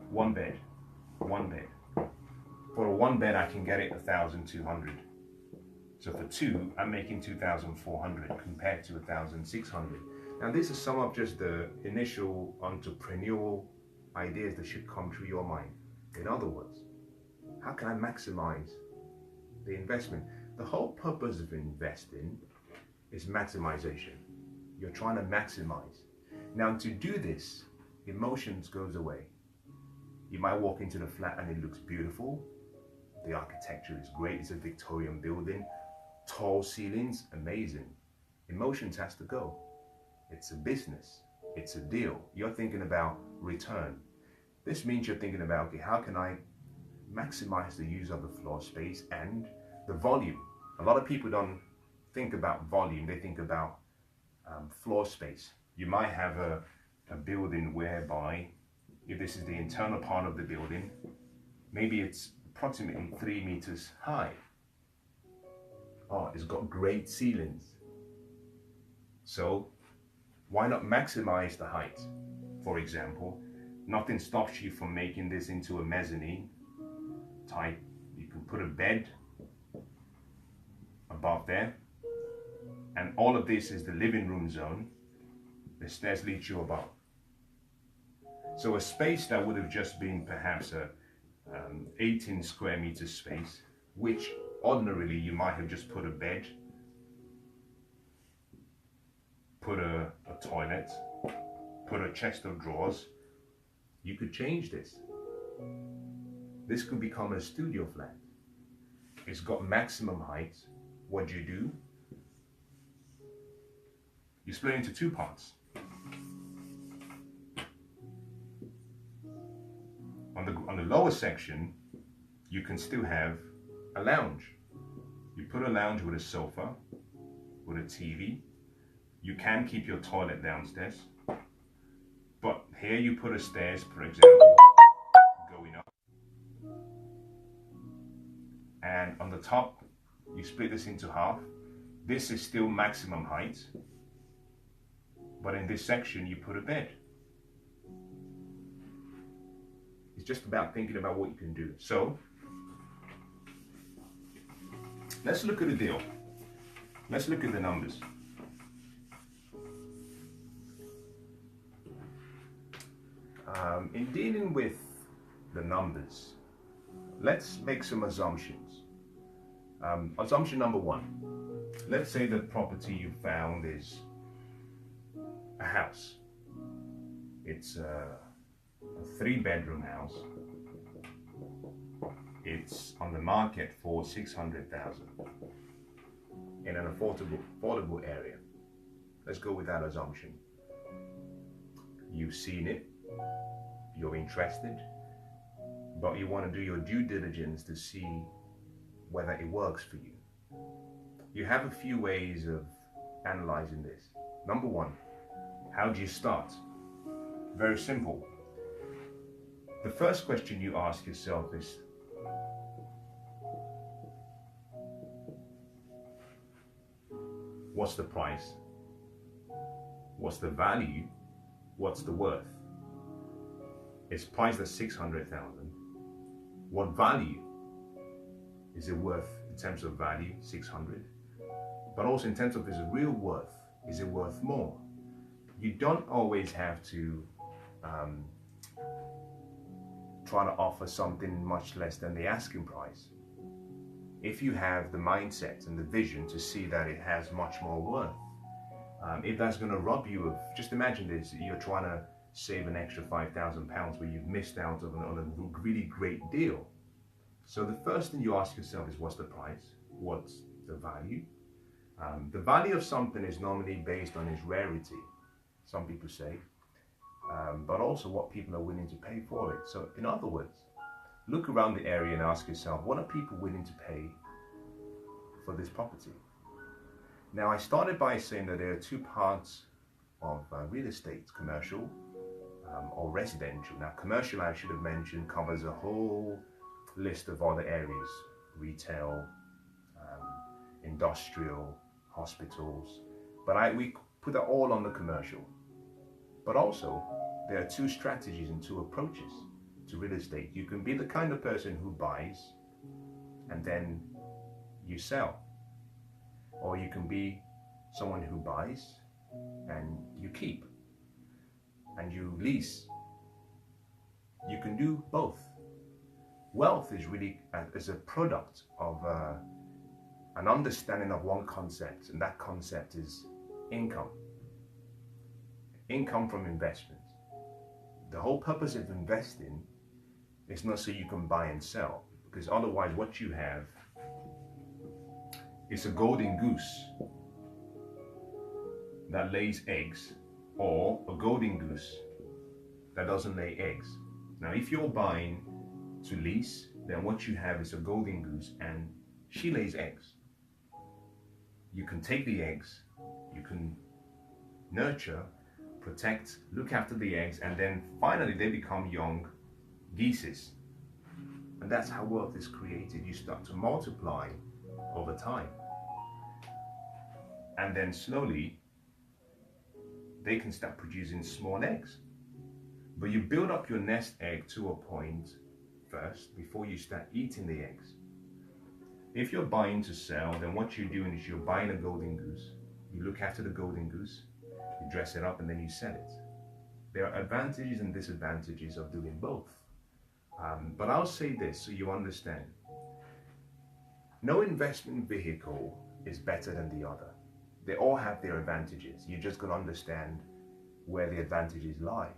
Speaker 1: one bed. For a one bed, I can get it 1,200. So for two, I'm making 2,400 compared to 1,600. Now this is some of just the initial entrepreneurial ideas that should come through your mind. In other words, how can I maximize the investment? The whole purpose of investing is maximization. You're trying to maximize. Now to do this, emotions goes away. You might walk into the flat and it looks beautiful. The architecture is great. It's a Victorian building. Tall ceilings, amazing. Emotions has to go. It's a business. It's a deal. You're thinking about return. This means you're thinking about, okay, how can I maximize the use of the floor space and the volume? A lot of people don't think about volume. They think about floor space. You might have a building whereby, if this is the internal part of the building, maybe it's approximately 3 meters high. Oh, it's got great ceilings. So why not maximize the height? For example, nothing stops you from making this into a mezzanine type. You can put a bed above there, and all of this is the living room zone. The stairs lead you above. So a space that would have just been perhaps a 18 square meter space, which ordinarily you might have just put a bed, put a toilet, put a chest of drawers. You could change this. This could become a studio flat. It's got maximum height. What do? You split it into two parts. On the lower section, you can still have a lounge. You put a lounge with a sofa, with a TV. You can keep your toilet downstairs, but here you put a stairs, for example, going up. And on the top, you split this into half. This is still maximum height, but in this section, you put a bed. It's just about thinking about what you can do. So let's look at the deal. Let's look at the numbers. In dealing with the numbers, let's make some assumptions. Assumption number one. Let's say the property you found is a house. It's a 3-bedroom house. It's on the market for 600,000 in an affordable area. Let's go with that assumption. You've seen it, you're interested, but you want to do your due diligence to see whether it works for you. You have a few ways of analyzing this. Number one, how do you start? Very simple. The first question you ask yourself is, what's the price? What's the value? What's the worth? It's priced at 600,000. What value is it worth in terms of value? 600. But also in terms of its real worth, is it worth more? You don't always have to try to offer something much less than the asking price. If you have the mindset and the vision to see that it has much more worth, if that's going to rob you of, just imagine this, you're trying to save an extra £5,000 where you've missed out on a really great deal. So the first thing you ask yourself is, what's the price? What's the value? The value of something is normally based on its rarity, some people say, but also what people are willing to pay for it. So in other words, look around the area and ask yourself, what are people willing to pay for this property? Now, I started by saying that there are two parts of real estate, commercial or residential. Now, commercial, I should have mentioned, covers a whole list of other areas, retail, industrial, hospitals, but we put that all on the commercial. But also, there are two strategies and two approaches to real estate. You can be the kind of person who buys and then you sell, or you can be someone who buys and you keep and you lease. You can do both. Wealth is really as a product of an understanding of one concept, and that concept is income. Income from investment. The whole purpose of investing is not so you can buy and sell, because otherwise what you have is a golden goose that lays eggs, or a golden goose that doesn't lay eggs. Now, if you're buying to lease, then what you have is a golden goose and she lays eggs. You can take the eggs, you can nurture, protect, look after the eggs, and then finally they become young geeses. And that's how wealth is created. You start to multiply over time. And then slowly, they can start producing small eggs. But you build up your nest egg to a point first before you start eating the eggs. If you're buying to sell, then what you're doing is you're buying a golden goose. You look after the golden goose, you dress it up, and then you sell it. There are advantages and disadvantages of doing both. But I'll say this so you understand. No investment vehicle is better than the other. They all have their advantages. You just got to understand where the advantages lie.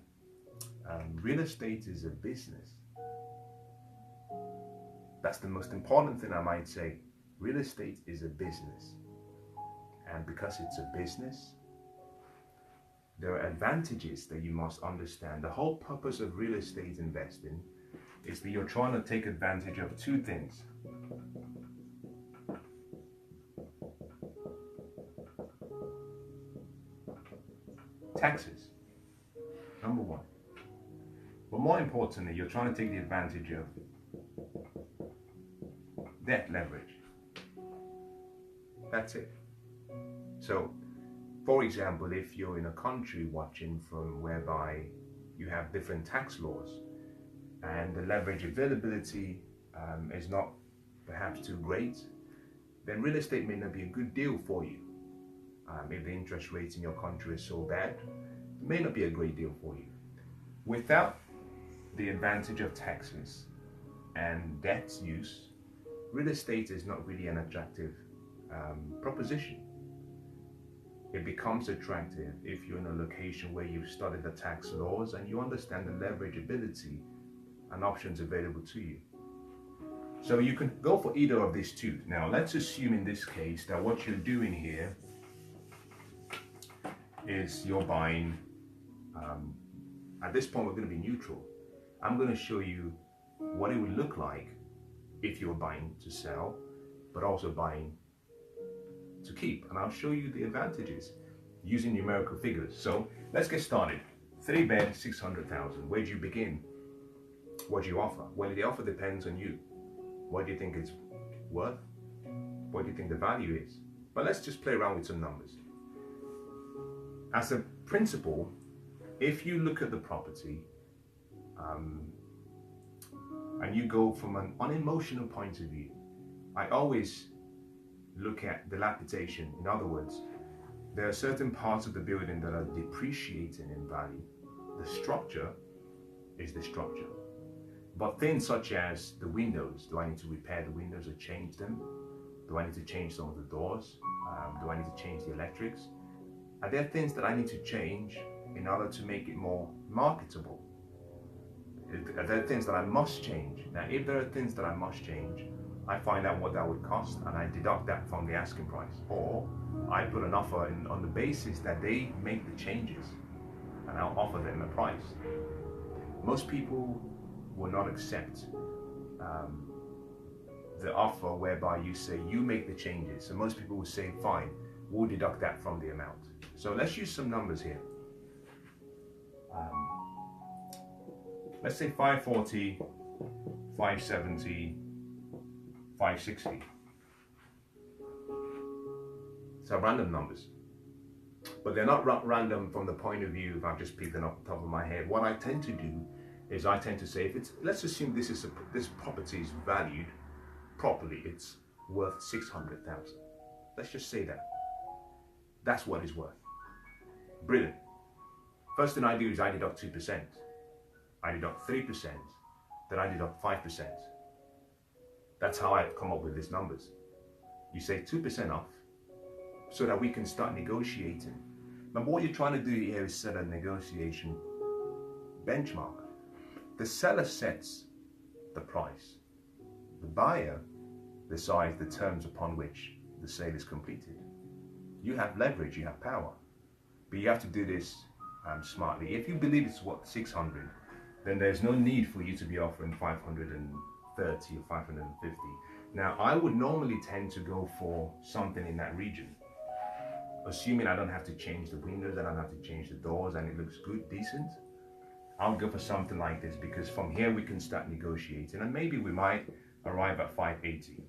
Speaker 1: Real estate is a business. That's the most important thing I might say. Real estate is a business. And because it's a business, there are advantages that you must understand. The whole purpose of real estate investing is that you're trying to take advantage of two things. Taxes, number one. But more importantly, you're trying to take the advantage of debt leverage. That's it. So, for example, if you're in a country watching from whereby you have different tax laws and the leverage availability is not perhaps too great, then real estate may not be a good deal for you. If the interest rates in your country is so bad, it may not be a great deal for you. Without the advantage of taxes and debt use, real estate is not really an attractive proposition. It becomes attractive if you're in a location where you've studied the tax laws and you understand the leverage ability and options available to you. So you can go for either of these two. Now, let's assume in this case that what you're doing here is you're buying, at this point we're going to be neutral. I'm going to show you what it would look like if you're buying to sell, but also buying to keep. And I'll show you the advantages using numerical figures. So let's get started. 3 bed, 600,000. Where do you begin? What do you offer? Well, the offer depends on you. What do you think it's worth? What do you think the value is? But let's just play around with some numbers. As a principle, if you look at the property and you go from an unemotional point of view, I always look at dilapidation. In other words, there are certain parts of the building that are depreciating in value. The structure is the structure. But things such as the windows, do I need to repair the windows or change them? Do I need to change some of the doors? Do I need to change the electrics? Are there things that I need to change in order to make it more marketable? Are there things that I must change? Now, if there are things that I must change, I find out what that would cost and I deduct that from the asking price. Or I put an offer in on the basis that they make the changes and I'll offer them a price. Most people will not accept the offer whereby you say you make the changes. So most people will say, fine, we'll deduct that from the amount. So let's use some numbers here. Let's say 540, 570, 560. So random numbers. But they're not random from the point of view if I've just picked them off the top of my head. What I tend to do is I tend to say, if it's, let's assume this property is valued properly, it's worth 600,000. Let's just say that. That's what it's worth. Brilliant. First thing I do is I deduct 2%. I deduct 3%. Then I deduct 5%. That's how I come up with these numbers. You say 2% off so that we can start negotiating. Now, what you're trying to do here is set a negotiation benchmark. The seller sets the price. The buyer decides the terms upon which the sale is completed. You have leverage, you have power, but you have to do this smartly. If you believe it's what 600, then there's no need for you to be offering 530 or 550. Now, I would normally tend to go for something in that region, assuming I don't have to change the windows, I don't have to change the doors, and it looks good, decent. I'll go for something like this, because from here we can start negotiating, and maybe we might arrive at 580.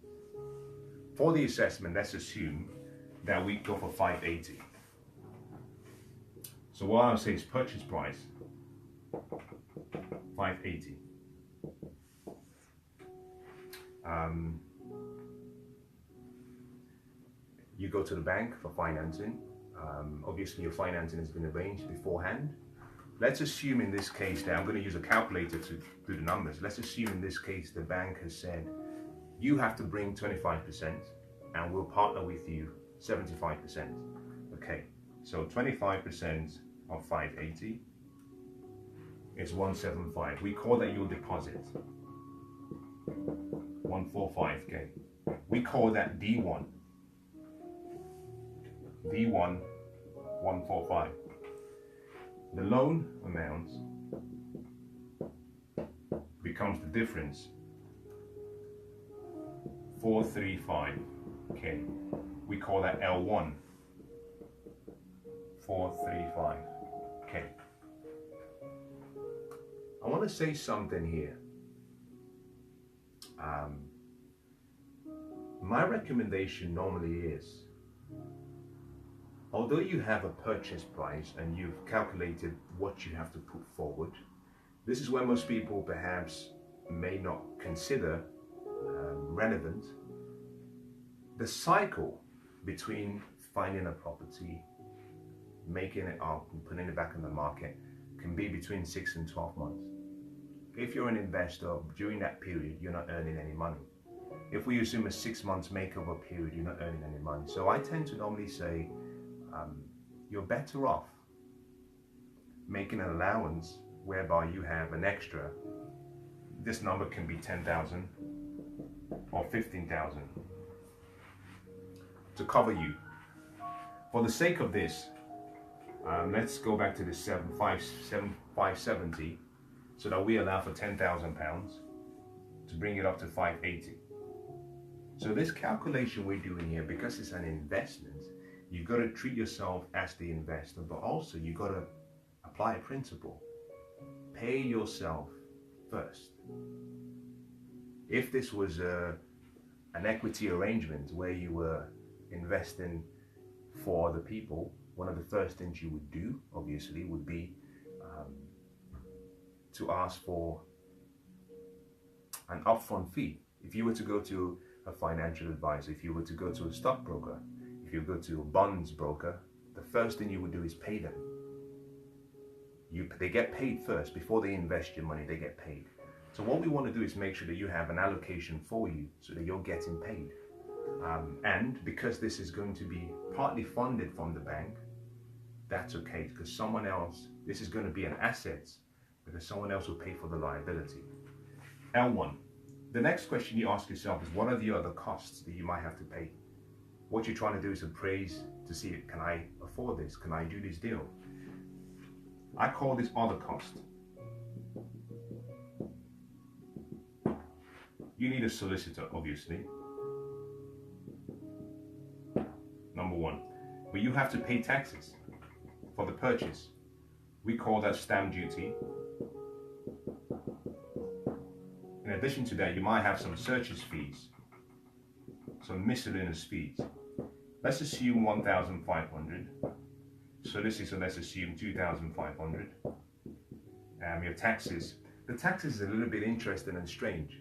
Speaker 1: For the assessment, let's assume that we go for 580. So what I'll say is purchase price 580. You go to the bank for financing. Obviously your financing has been arranged beforehand. Let's assume in this case that I'm going to use a calculator to do the numbers. Let's assume in this case the bank has said you have to bring 25% and we'll partner with you 75%. Okay, so 25% of 580 is 175. We call that your deposit. 145k. We call that D1. D1 145. The loan amount becomes the difference, 435k. We call that L1, 435k. I want to say something here. My recommendation normally is, although you have a purchase price and you've calculated what you have to put forward, this is where most people perhaps may not consider relevant. The cycle between finding a property, making it up and putting it back on the market can be between 6 and 12 months. If you're an investor, during that period, you're not earning any money. If we assume a 6 months makeover period, you're not earning any money. So I tend to normally say, you're better off making an allowance whereby you have an extra. This number can be 10,000 or 15,000 to cover you. For the sake of this, let's go back to the 570, so that we allow for £10,000 to bring it up to 580. So this calculation we're doing here, because it's an investment, you've got to treat yourself as the investor, but also you've got to apply a principle. Pay yourself first. If this was an equity arrangement where you were investing for the people, one of the first things you would do, obviously, would be to ask for an upfront fee. If you were to go to a financial advisor, if you were to go to a stockbroker, if you go to a bonds broker, the first thing you would do is pay them. They get paid first. Before they invest your money, they get paid. So what we want to do is make sure that you have an allocation for you so that you're getting paid. And because this is going to be partly funded from the bank, that's okay, because someone else, this is going to be an asset, because someone else will pay for the liability. L1. The next question you ask yourself is, what are the other costs that you might have to pay? What you're trying to do is appraise to see, can I afford this? Can I do this deal? I call this other cost. You need a solicitor, obviously. Number one. But you have to pay taxes for the purchase. We call that stamp duty. In addition to that, you might have some searches fees, some miscellaneous fees. Let's assume 1,500. So this is, so let's assume 2,500. Your taxes. The taxes is a little bit interesting and strange.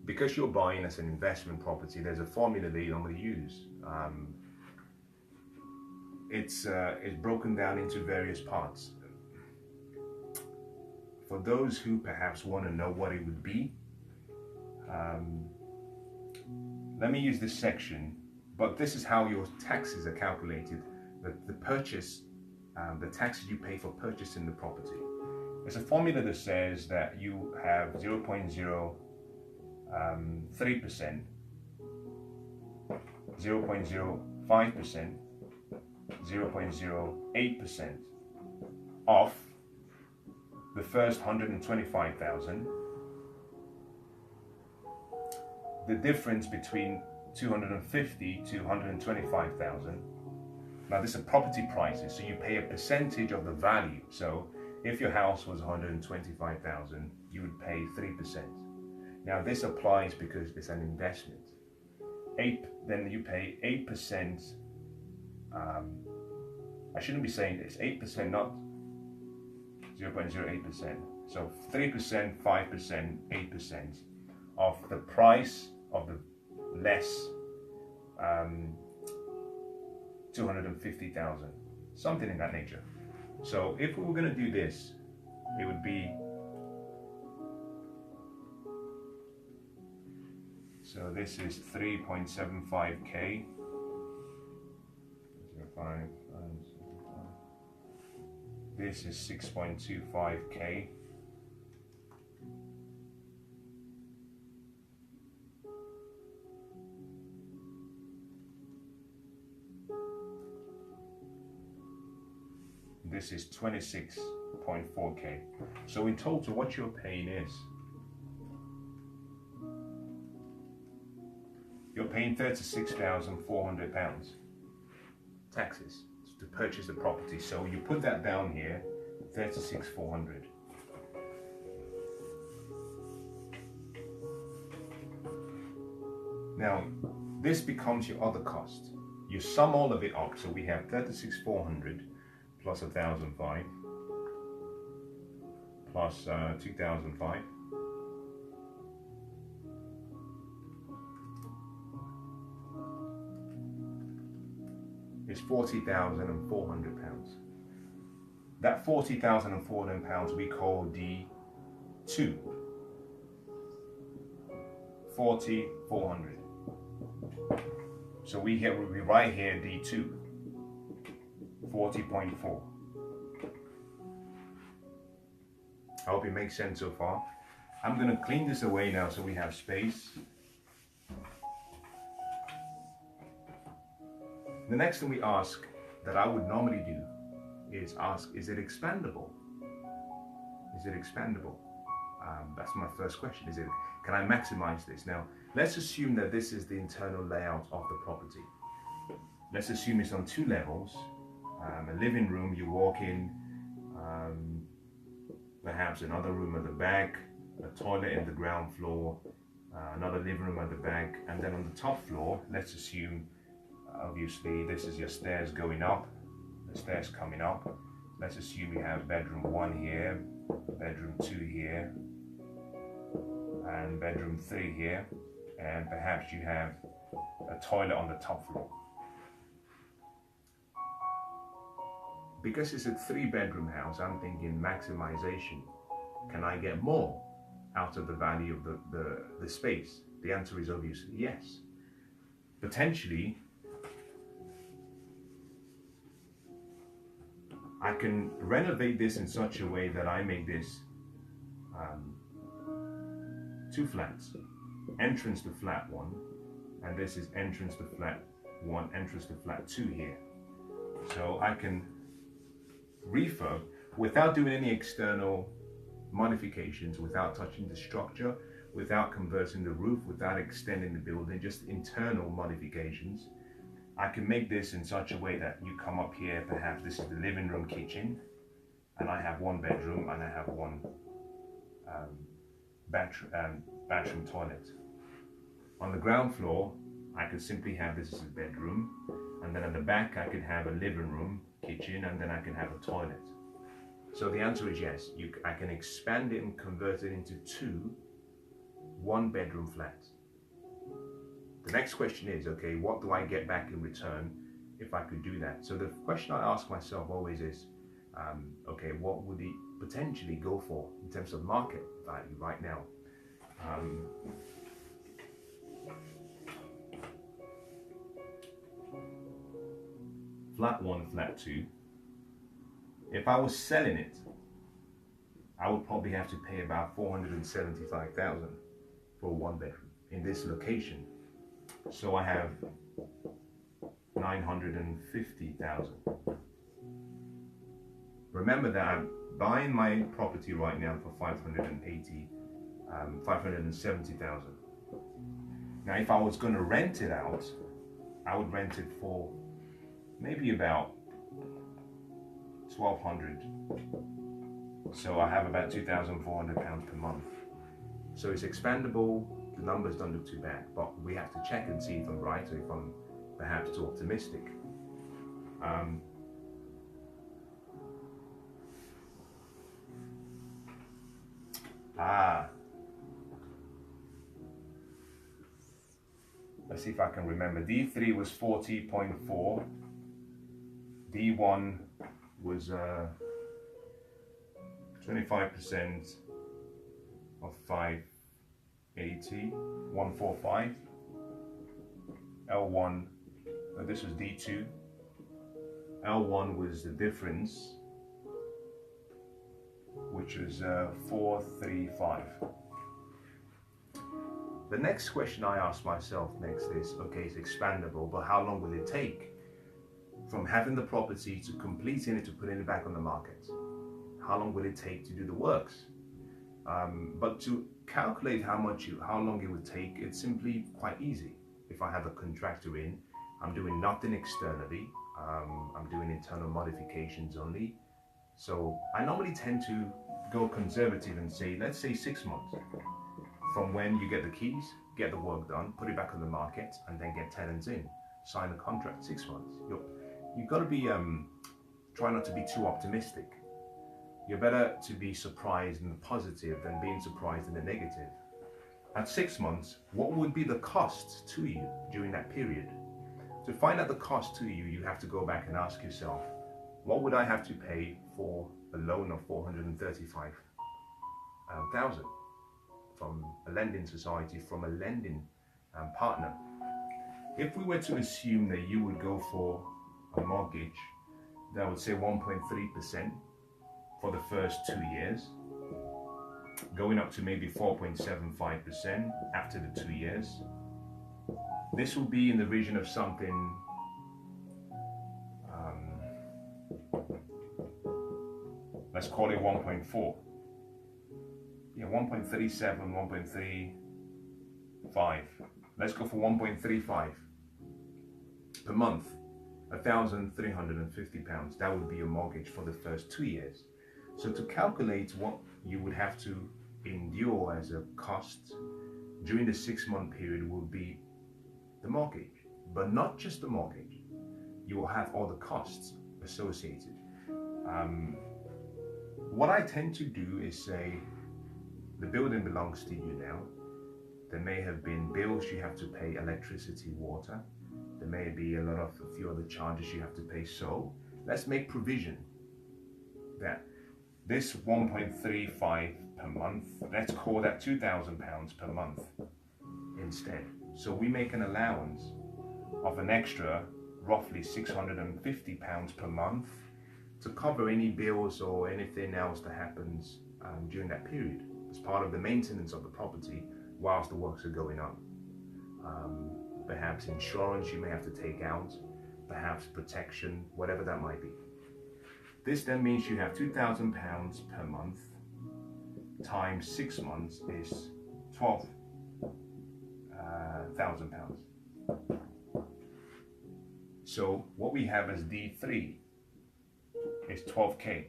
Speaker 1: Because you're buying as an investment property, there's a formula that you normally use. It's broken down into various parts. For those who perhaps want to know what it would be, let me use this section, but this is how your taxes are calculated. The purchase, the taxes you pay for purchasing the property. There's a formula that says that you have 0.03%, 0.05%, 0.08% off the first 125,000. The difference between 250 to 125,000. Now this is property prices, so you pay a percentage of the value. So if your house was 125,000, you would pay 3%. Now this applies because it's an investment. Then you pay 8%. I shouldn't be saying this. 8%, not 0.08%. So 3%, 5%, 8% of the price of the less 250,000, something in that nature. So if we were going to do this, it would be, so this is 3.75k. This is 6.25k. This is 26.4k. So in total, what you're paying is, you're paying £36,400 taxes to purchase the property. So you put that down here, 36,400. Now, this becomes your other cost. You sum all of it up. So we have 36,400 plus 1,005 plus 2,005. Is £40,400. That £40,400 we call D2. 40,400. So we write here D2. 40.4. I hope it makes sense so far. I'm going to clean this away now so we have space. The next thing we ask, that I would normally do, is ask, is it expandable? Is it expandable? That's my first question. Can I maximize this? Now, let's assume that this is the internal layout of the property. Let's assume it's on 2 levels. A living room, you walk in, perhaps another room at the back, a toilet in the ground floor, another living room at the back, and then on the top floor, let's assume, obviously, this is your stairs going up, the stairs coming up. Let's assume you have bedroom 1 here, bedroom 2 here, and bedroom 3 here, and perhaps you have a toilet on the top floor. Because it's a 3-bedroom house, I'm thinking maximization. Can I get more out of the value of the space? The answer is obviously yes. Potentially, I can renovate this in such a way that I make this 2 flats. Entrance to flat 1, and this is entrance to flat 1, entrance to flat 2 here. So I can refurb without doing any external modifications, without touching the structure, without converting the roof, without extending the building, just internal modifications. I can make this in such a way that you come up here, perhaps this is the living room kitchen, and I have 1 bedroom and I have 1 bathroom toilet. On the ground floor, I could simply have this as a bedroom, and then at the back I could have a living room, kitchen, and then I can have a toilet. So the answer is yes, I can expand it and convert it into two one-bedroom flats. The next question is, okay, what do I get back in return if I could do that? So the question I ask myself always is, okay, what would it potentially go for in terms of market value right now? Flat 1, flat 2. If I was selling it, I would probably have to pay about 475,000 for a one bedroom in this location. So I have 950,000. Remember that I'm buying my property right now for 570,000. Now, if I was going to rent it out, I would rent it for maybe about 1,200. So I have about £2,400 per month. So it's expandable. The numbers don't look too bad, but we have to check and see if I'm right or if I'm perhaps too optimistic. Let's see if I can remember. D3 was 40.4. D1 was 25% of 580, 145. L1, this was D2. L1 was the difference, which was 435. The next question I ask myself next is, okay, it's expandable, but how long will it take from having the property to completing it to putting it back on the market? How long will it take to do the works? But to calculate how long it would take, it's simply quite easy. If I have a contractor in, I'm doing nothing externally. I'm doing internal modifications only. So I normally tend to go conservative and say, let's say 6 months. From when you get the keys, get the work done, put it back on the market, and then get tenants in, sign a contract. 6 months. You've got to be, try not to be too optimistic. You're better to be surprised in the positive than being surprised in the negative. At 6 months, what would be the cost to you during that period? To find out the cost to you, you have to go back and ask yourself, what would I have to pay for a loan of 435,000 from a lending society, from a lending partner? If we were to assume that you would go for a mortgage that would say 1.3% for the first 2 years, going up to maybe 4.75% after the 2 years, this will be in the region of something let's call it 1.4. Yeah, 1.37, 1.35. Let's go for 1.35 per month, £1,350. That would be your mortgage for the first 2 years. So to calculate what you would have to endure as a cost during the 6 month period will be the mortgage, but not just the mortgage. You will have all the costs associated. What I tend to do is say, the building belongs to you now. There may have been bills you have to pay, electricity, water. There may be a few other charges you have to pay. So let's make provision that this 1.35 per month, let's call that £2,000 per month instead. So we make an allowance of an extra roughly £650 per month to cover any bills or anything else that happens during that period as part of the maintenance of the property whilst the works are going on. Perhaps insurance you may have to take out, perhaps protection, whatever that might be. This then means you have £2,000 per month times 6 months is £12,000. So what we have as D3 is 12K.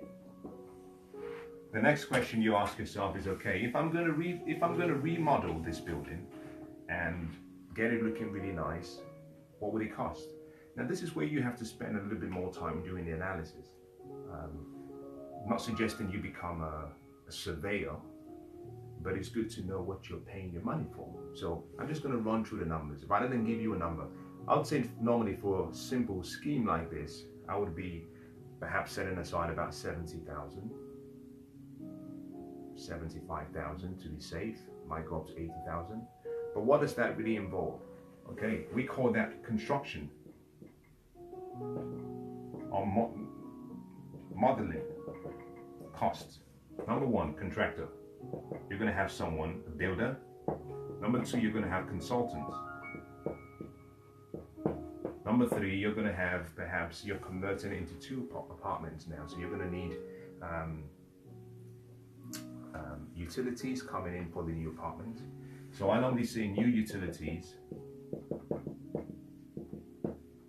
Speaker 1: The next question you ask yourself is, okay, if I'm going to remodel this building and get it looking really nice, what would it cost? Now this is where you have to spend a little bit more time doing the analysis. I'm not suggesting you become a surveyor, but it's good to know what you're paying your money for. So I'm just going to run through the numbers. Rather than give you a number, I would say normally for a simple scheme like this, I would be perhaps setting aside about 70,000, 75,000 to be safe. Might go up to 80,000. But what does that really involve? Okay, we call that construction or modeling costs. Number one, contractor. You're going to have someone, a builder. Number two, you're going to have consultants. Number three, you're going to have, perhaps you're converting it into two apartments now, so you're going to need utilities coming in for the new apartment. So I normally say new utilities.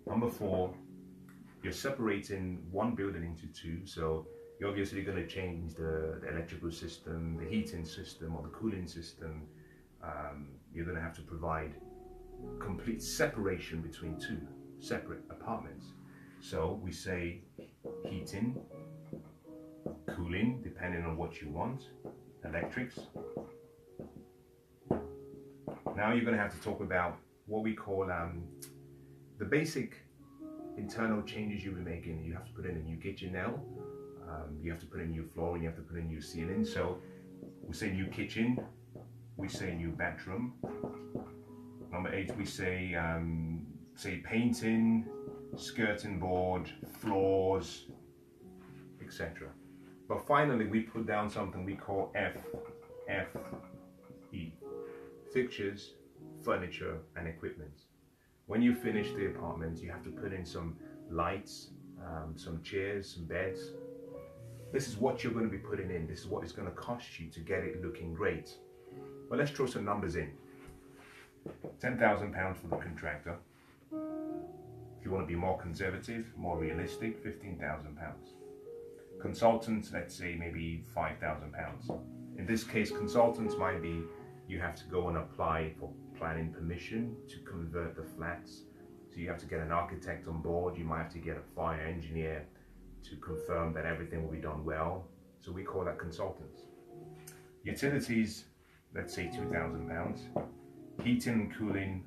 Speaker 1: Number four, you're separating one building into two, so you're obviously going to change the electrical system, the heating system, or the cooling system. You're going to have to provide complete separation between two separate apartments. So we say heating, cooling, depending on what you want, electrics. Now you're going to have to talk about what we call the basic internal changes you'll be making. You have to put in a new kitchen now. You have to put in new flooring, you have to put in new ceiling. So we say new kitchen, we say new bathroom. Number 8, we say painting, skirting board, floors, etc. But finally we put down something we call FFE, fixtures, furniture and equipment. When you finish the apartment, you have to put in some lights, some chairs, some beds. This is what you're going to be putting in. This is what it's going to cost you to get it looking great. But let's throw some numbers in. £10,000 for the contractor. If you want to be more conservative, more realistic, £15,000. Consultants, let's say maybe £5,000. In this case, consultants might be you have to go and apply for planning permission to convert the flats. So you have to get an architect on board. You might have to get a fire engineer to confirm that everything will be done well. So we call that consultants. Utilities, let's say £2,000. Heating and cooling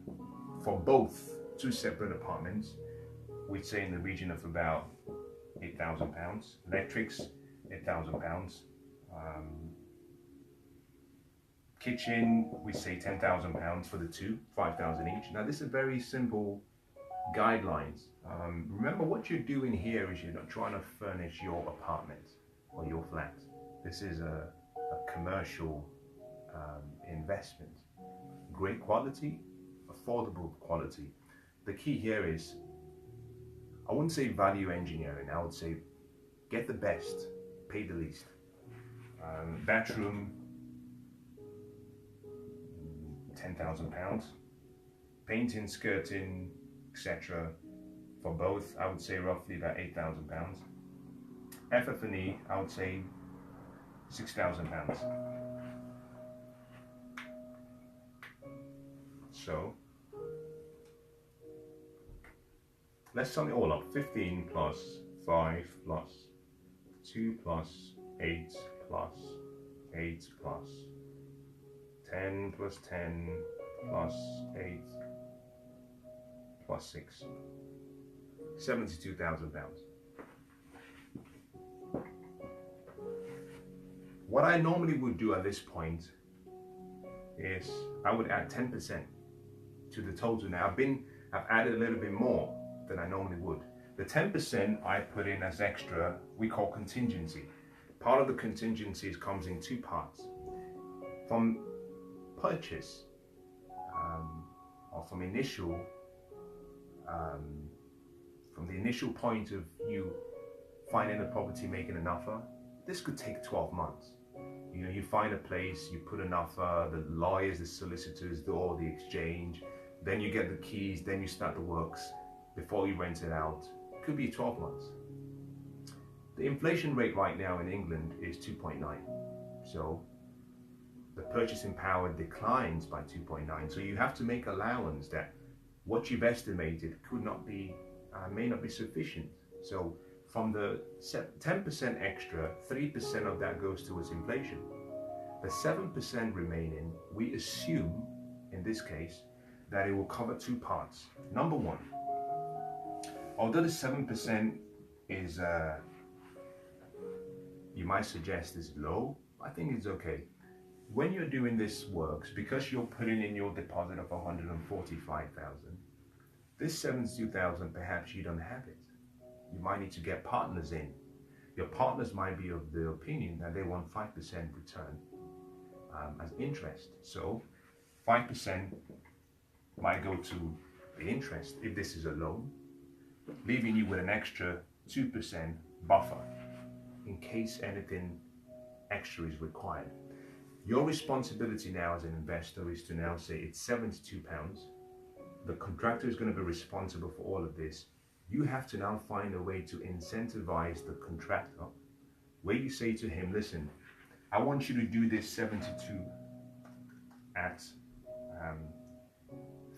Speaker 1: for both two separate apartments, we'd say in the region of about £8,000. Electrics, £8,000. Kitchen, we say £10,000 for the two, £5,000 each. Now this is very simple guidelines. Remember what you're doing here is you're not trying to furnish your apartment or your flat. This is a commercial investment. Great quality, affordable quality. The key here is, I wouldn't say value engineering, I would say get the best, pay the least. Bathroom, £10,000. Painting, skirting, etc. for both, I would say roughly about £8,000. FF&E, I would say £6,000. So let's sum it all up. 15 plus 5 plus 2 plus 8 plus 8 plus 10 plus 10 plus 8 plus 6. £72,000. What I normally would do at this point is I would add 10% to the total. Now I've added a little bit more than I normally would. The 10% I put in as extra, we call contingency. Part of the contingencies comes in two parts. From purchase, or from the initial point of you finding a property, making an offer, this could take 12 months. You know, you find a place, you put an offer, the lawyers, the solicitors do all the exchange, then you get the keys, then you start the works before you rent it out. It could be 12 months. The inflation rate right now in England is 2.9. So the purchasing power declines by 2.9. So you have to make allowance that what you've estimated may not be sufficient. So from the 10% extra, 3% of that goes towards inflation. The 7% remaining, we assume in this case that it will cover two parts. Number one, although the 7% is, you might suggest is low, I think it's okay. When you're doing this works, because you're putting in your deposit of 145,000, this 72,000, perhaps you don't have it. You might need to get partners in. Your partners might be of the opinion that they want 5% return as interest. So 5% might go to the interest if this is a loan, leaving you with an extra 2% buffer in case anything extra is required. Your responsibility now as an investor is to now say it's £72. The contractor is going to be responsible for all of this. You have to now find a way to incentivize the contractor, where you say to him, listen, I want you to do this 72 at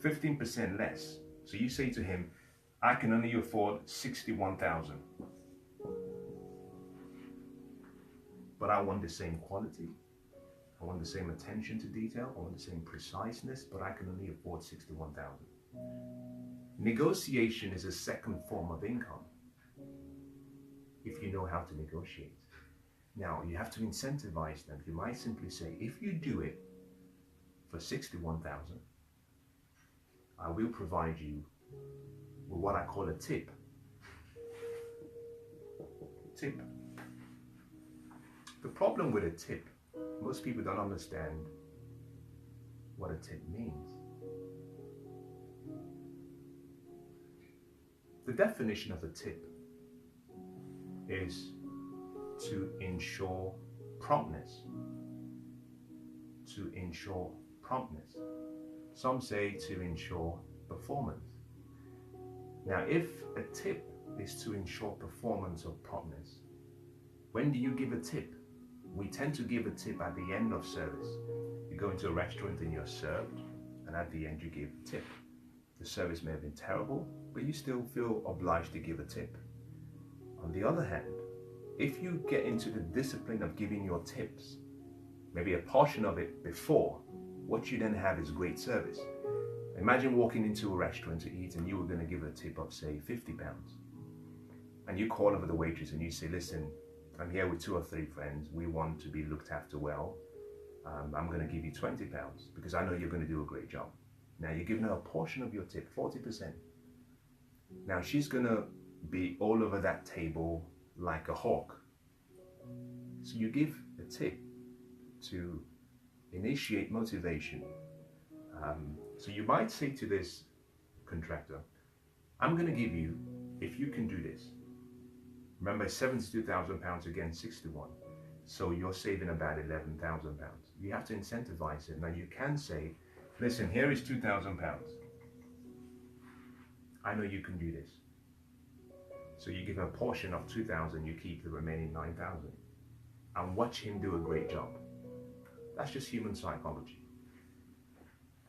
Speaker 1: 15% less. So you say to him, I can only afford 61,000. But I want the same quality. I want the same attention to detail. I want the same preciseness, but I can only afford 61,000. Negotiation is a second form of income if you know how to negotiate. Now, you have to incentivize them. You might simply say, if you do it for 61,000, I will provide you with what I call a tip. Tip. The problem with a tip, most people don't understand what a tip means. The definition of a tip is to ensure promptness. To ensure promptness. Some say to ensure performance. Now, if a tip is to ensure performance or promptness, when do you give a tip? We tend to give a tip at the end of service. You go into a restaurant and you're served, and at the end you give a tip. The service may have been terrible, but you still feel obliged to give a tip. On the other hand, if you get into the discipline of giving your tips, maybe a portion of it before, what you then have is great service. Imagine walking into a restaurant to eat and you were going to give a tip of, say, £50. And you call over the waitress and you say, listen, I'm here with 2 or 3 friends. We want to be looked after well. I'm going to give you £20 because I know you're going to do a great job. Now you're giving her a portion of your tip, 40%. Now she's going to be all over that table like a hawk. So you give a tip to initiate motivation. So you might say to this contractor, I'm going to give you, if you can do this. Remember, £72,000 against 61. So you're saving about £11,000. You have to incentivize it. Now you can say, listen, here is £2,000. I know you can do this. So you give a portion of 2,000, you keep the remaining 9,000. And watch him do a great job. That's just human psychology.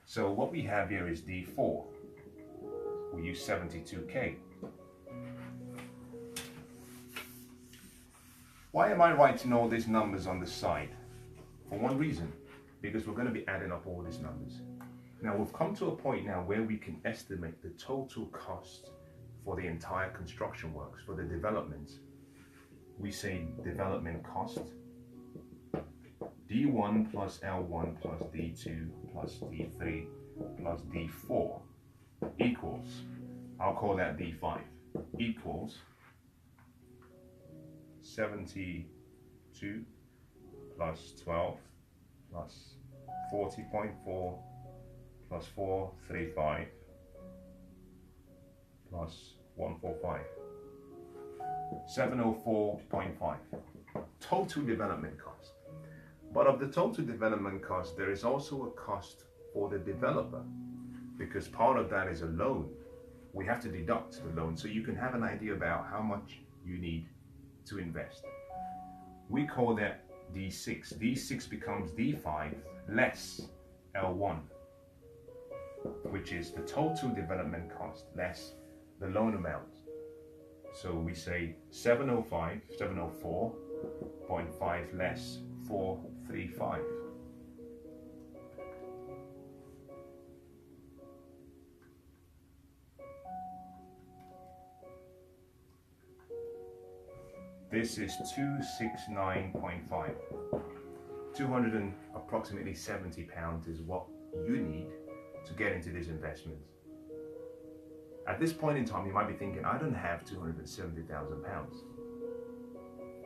Speaker 1: So what we have here is D4. We use 72K. Why am I writing all these numbers on the side? For one reason, because we're going to be adding up all these numbers. Now we've come to a point now where we can estimate the total cost for the entire construction works, for the development. We say development cost, D1 plus L1 plus D2 plus D3 plus D4 equals, I'll call that D5, equals 72 plus 12 plus 40.4 plus 435 plus 145. 704.5. Total development cost. But of the total development cost, there is also a cost for the developer, because part of that is a loan. We have to deduct the loan so you can have an idea about how much you need to invest. We call that D6. D6 becomes D5 less L1, which is the total development cost less the loan amount. So we say 704.5 less 435. This is 269.5. 200 and approximately 70 pounds is what you need to get into this investment. At this point in time, you might be thinking, I don't have 270,000 pounds.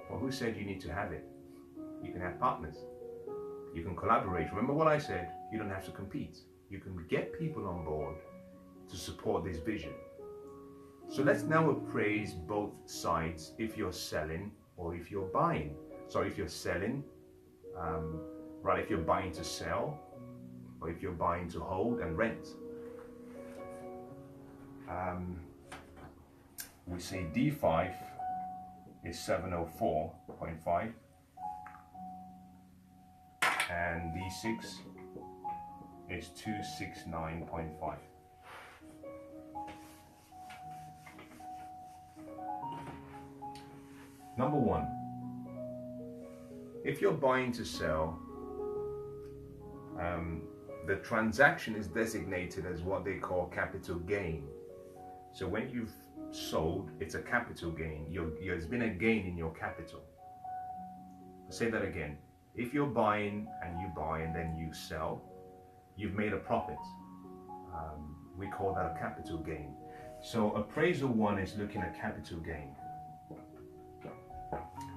Speaker 1: Well, who said you need to have it? You can have partners. You can collaborate. Remember what I said? You don't have to compete. You can get people on board to support this vision. So let's now appraise both sides if you're selling or if you're buying. So if you're selling, if you're buying to sell, or if you're buying to hold and rent. We say D5 is 704.5 and D6 is 269.5. Number one, if you're buying to sell, the transaction is designated as what they call capital gain. So when you've sold, it's a capital gain. There's been a gain in your capital. I'll say that again. If you're buying and you buy and then you sell, you've made a profit. We call that a capital gain. So appraisal one is looking at capital gain.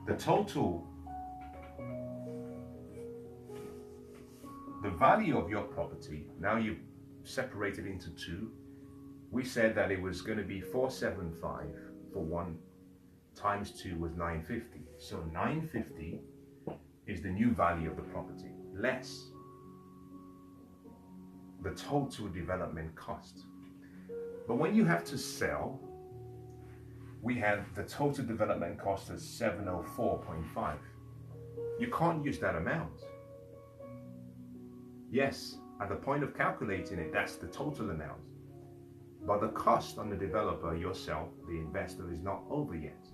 Speaker 1: The total, the value of your property, now you've separated into two. We said that it was going to be 475 for one, times 2 was 950. So 950 is the new value of the property, less the total development cost. But when you have to sell, we have the total development cost as 704.5. You can't use that amount. Yes, at the point of calculating it, that's the total amount. But the cost on the developer, yourself, the investor, is not over yet.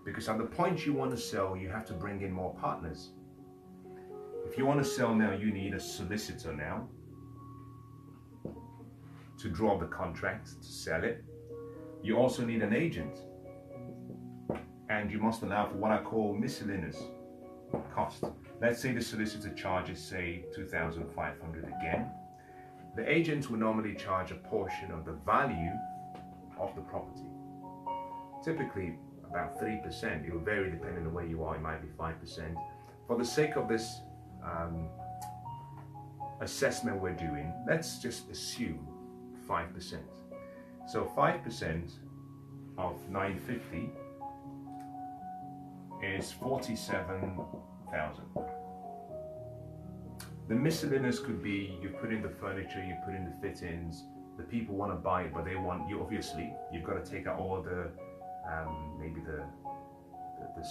Speaker 1: Because at the point you want to sell, you have to bring in more partners. If you want to sell now, you need a solicitor now to draw up the contract to sell it. You also need an agent. And you must allow for what I call miscellaneous cost. Let's say the solicitor charges, say, 2,500 again. The agent will normally charge a portion of the value of the property. Typically about 3%. It will vary depending on where you are. It might be 5%. For the sake of this assessment we're doing, let's just assume 5%. So 5% of 950 is 47,000. The miscellaneous could be you put in the furniture, you put in the fittings, the people want to buy it, but they want you, obviously, you've got to take out all the, maybe the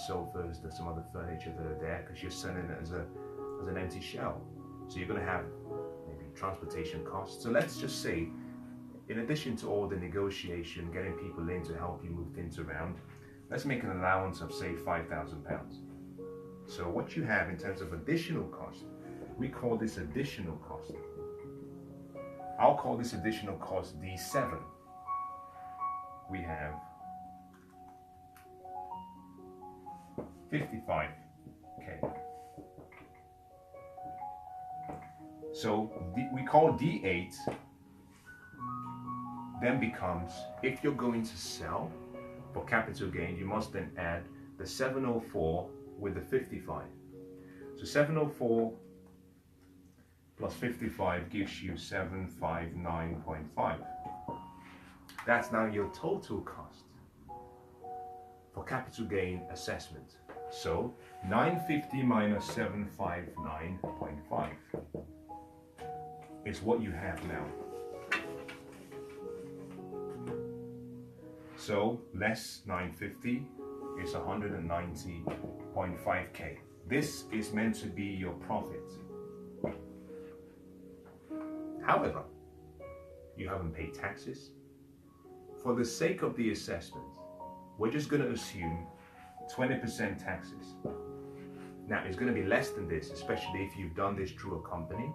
Speaker 1: sofas, some other furniture that are there, because you're selling it as an empty shell. So you're going to have maybe transportation costs. So let's just say, in addition to all the negotiation, getting people in to help you move things around, let's make an allowance of, say, £5,000. So what you have in terms of additional cost, we call this additional cost. I'll call this additional cost D7. We have 55K. So we call D8 then becomes, if you're going to sell for capital gain, you must then add the 704 with the 55. So 704 plus 55 gives you 759.5. That's now your total cost for capital gain assessment. So 950 minus 759.5 is what you have now. So less 950 is 190.5k. This is meant to be your profit. However, you haven't paid taxes. For the sake of the assessment, we're just going to assume 20% taxes. Now, it's going to be less than this, especially if you've done this through a company.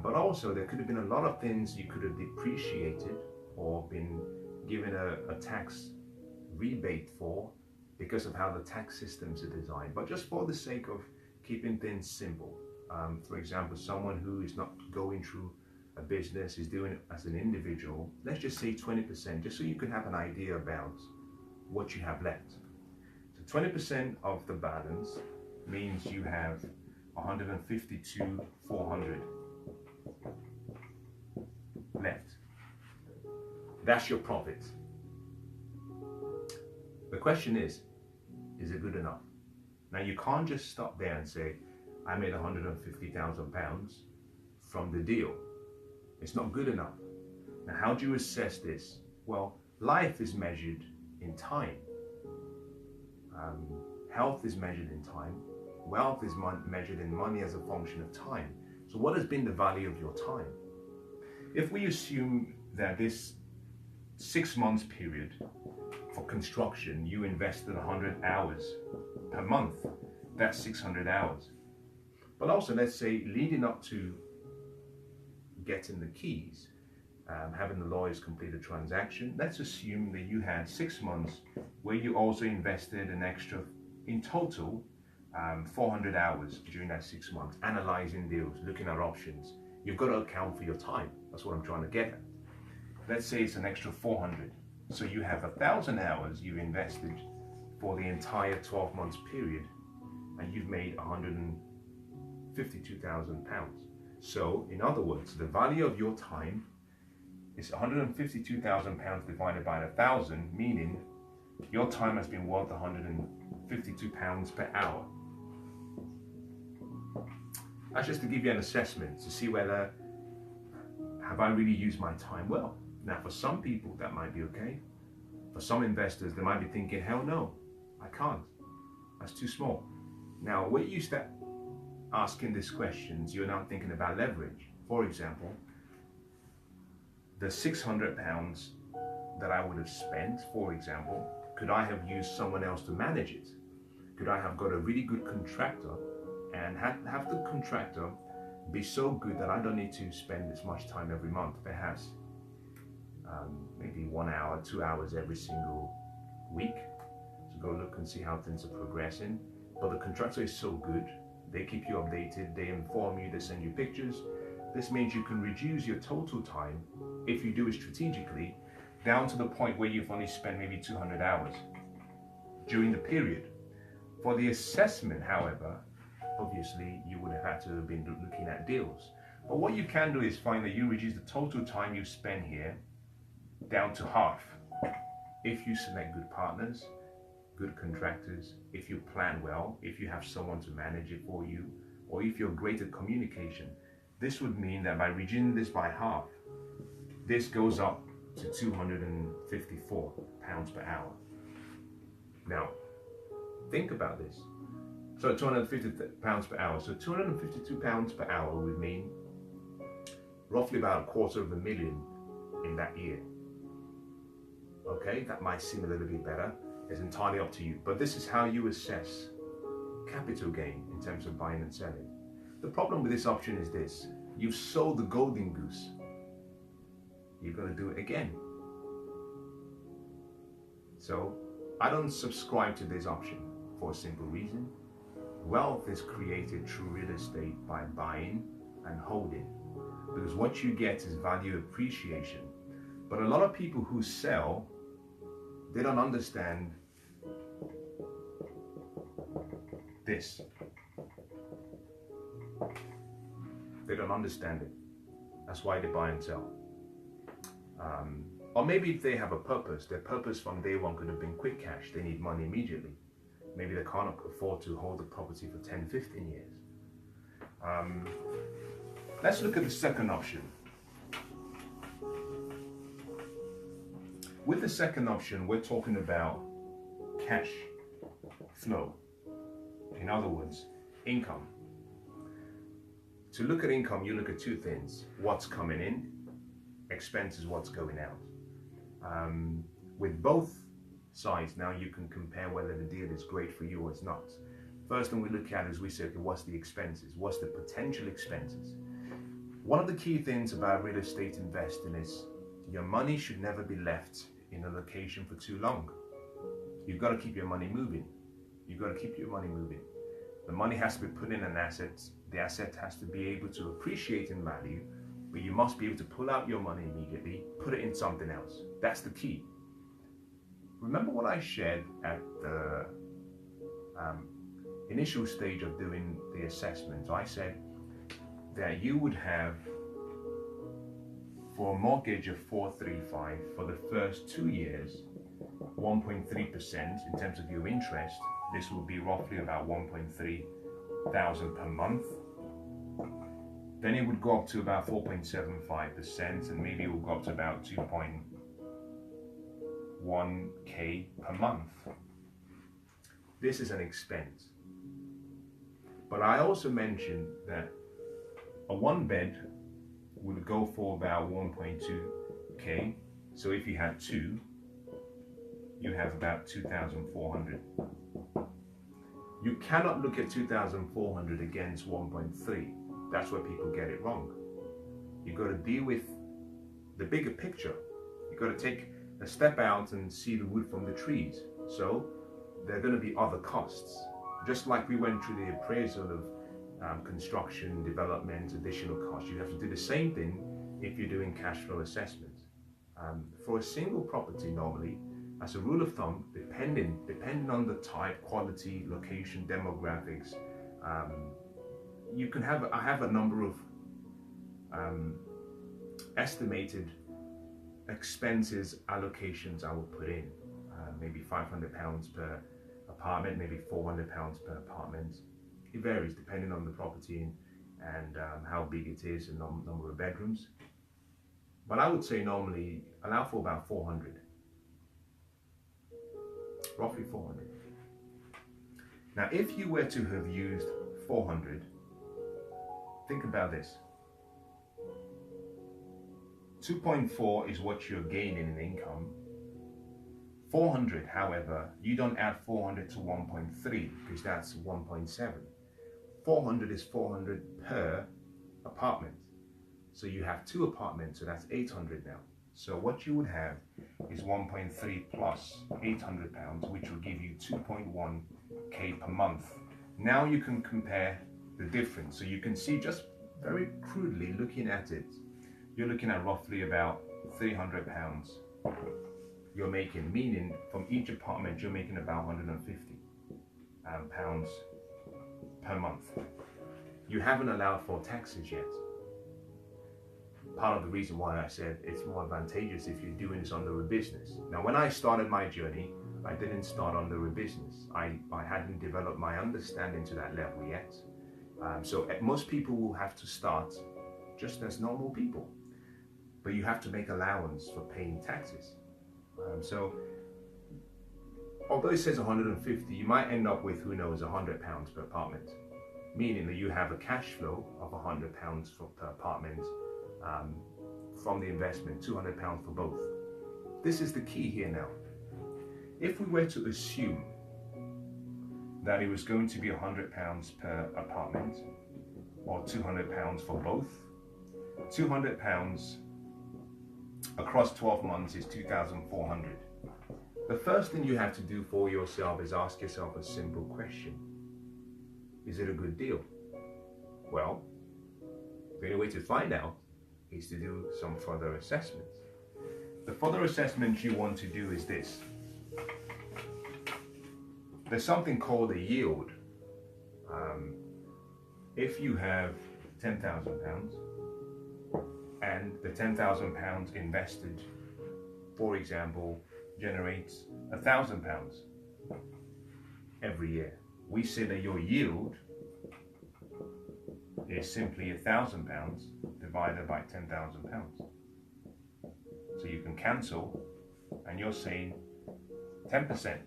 Speaker 1: But also, there could have been a lot of things you could have depreciated or been given a tax rebate for because of how the tax systems are designed. But just for the sake of keeping things simple, for example, someone who is not going through a business, is doing it as an individual, let's just say 20%, just so you can have an idea about what you have left. So 20% of the balance means you have 152,400 left. That's your profit. The question is it good enough? Now, you can't just stop there and say, I made £150,000 from the deal. It's not good enough. Now, how do you assess this? Well, life is measured in time. Health is measured in time. Wealth is measured in money as a function of time. So what has been the value of your time? If we assume that this 6 months period for construction, you invested 100 hours per month, that's 600 hours. But also, let's say leading up to getting the keys, having the lawyers complete the transaction, let's assume that you had 6 months where you also invested an extra, in total, 400 hours during that 6 months, analyzing deals, looking at options. You've got to account for your time. That's what I'm trying to get at. Let's say it's an extra 400. So you have 1,000 hours you've invested for the entire 12 months period, and you've made £152,000. So, in other words, the value of your time is £152,000 divided by 1,000, meaning your time has been worth £152 per hour. That's just to give you an assessment to see whether, have I really used my time well? Now, for some people, that might be okay. For some investors, they might be thinking, hell no, I can't. That's too small. Now, when you start asking these questions, you're now thinking about leverage. For example, the £600 that I would have spent, for example, could I have used someone else to manage it? Could I have got a really good contractor and have the contractor be so good that I don't need to spend as much time every month, perhaps maybe 1 hour, 2 hours every single week to go look and see how things are progressing. But the contractor is so good, they keep you updated, they inform you, they send you pictures. This means you can reduce your total time, if you do it strategically, down to the point where you've only spent maybe 200 hours during the period. For the assessment, however, obviously you would have had to have been looking at deals. But what you can do is find that you reduce the total time you spend here down to half. If you select good partners, good contractors, if you plan well, if you have someone to manage it for you, or if you're great at communication, this would mean that by reducing this by half, this goes up to £254 per hour. Now, think about this. So £250 per hour. So £252 per hour would mean roughly about $250,000 in that year. Okay, that might seem a little bit better. It's entirely up to you. But this is how you assess capital gain in terms of buying and selling. The problem with this option is this: you've sold the golden goose. You're going to do it again. So I don't subscribe to this option for a simple reason. Wealth is created through real estate by buying and holding, because what you get is value appreciation. But a lot of people who sell, they don't understand this. They don't understand it. That's why they buy and sell. Or maybe if they have a purpose, their purpose from day one could have been quick cash. They need money immediately. Maybe they can't afford to hold the property for 10, 15 years. Let's look at the second option. With the second option, we're talking about cash flow. In other words, income. To look at income, you look at two things: what's coming in, expenses, what's going out. With both sides, now you can compare whether the deal is great for you or it's not. First thing we look at is we say, okay, what's the expenses? What's the potential expenses? One of the key things about real estate investing is your money should never be left in a location for too long. You've got to keep your money moving. You've got to keep your money moving. The money has to be put in an asset. The asset has to be able to appreciate in value, but you must be able to pull out your money immediately, put it in something else. That's the key. Remember what I shared at the initial stage of doing the assessment. I said that you would have, for a mortgage of 435 for the first 2 years, 1.3% in terms of your interest. This will be roughly about 1.3 thousand per month. Then it would go up to about 4.75%, and maybe it will go up to about 2.1k per month. This is an expense. But I also mentioned that a one bed would go for about 1.2k. So if you had two, you have about 2,400. You cannot look at 2,400 against 1.3. That's where people get it wrong. You've got to deal with the bigger picture. You've got to take a step out and see the wood from the trees. So there are going to be other costs. Just like we went through the appraisal of construction, development, additional costs, you have to do the same thing if you're doing cash flow assessment. For a single property, normally, as a rule of thumb, depending on the type, quality, location, demographics, you can have, I have a number of estimated expenses allocations I will put in. Maybe £500 per apartment, maybe £400 per apartment. It varies depending on the property and how big it is and number of bedrooms. But I would say normally allow for about 400. Roughly 400. Now, if you were to have used 400, think about this. 2.4 is what you're gaining in income. 400, however, you don't add 400 to 1.3 because that's 1.7. 400 is 400 per apartment. So you have two apartments, so that's 800 now. So what you would have is 1.3 plus £800, which will give you 2.1k per month. Now you can compare the difference. So you can see, just very crudely looking at it, you're looking at roughly about £300 you're making, meaning from each apartment you're making about £150 per month. You haven't allowed for taxes yet. Part of the reason why I said it's more advantageous if you're doing this under a business. Now, when I started my journey, I didn't start under a business. I hadn't developed my understanding to that level yet. So most people will have to start just as normal people, but you have to make allowance for paying taxes. So although it says 150, you might end up with, who knows, £100 per apartment, meaning that you have a cash flow of £100 per apartment from the investment, £200 for both. This is the key here now. If we were to assume that it was going to be £100 per apartment or £200 for both, £200 across 12 months is 2,400. The first thing you have to do for yourself is ask yourself a simple question. Is it a good deal? Well, the only way to find out is to do some further assessments. The further assessment you want to do is this. There's something called a yield. If you have £10,000 and the £10,000 invested, for example, generates £1,000 every year, we say that your yield is simply £1,000 divided by £10,000. So you can cancel, and you're saying 10%.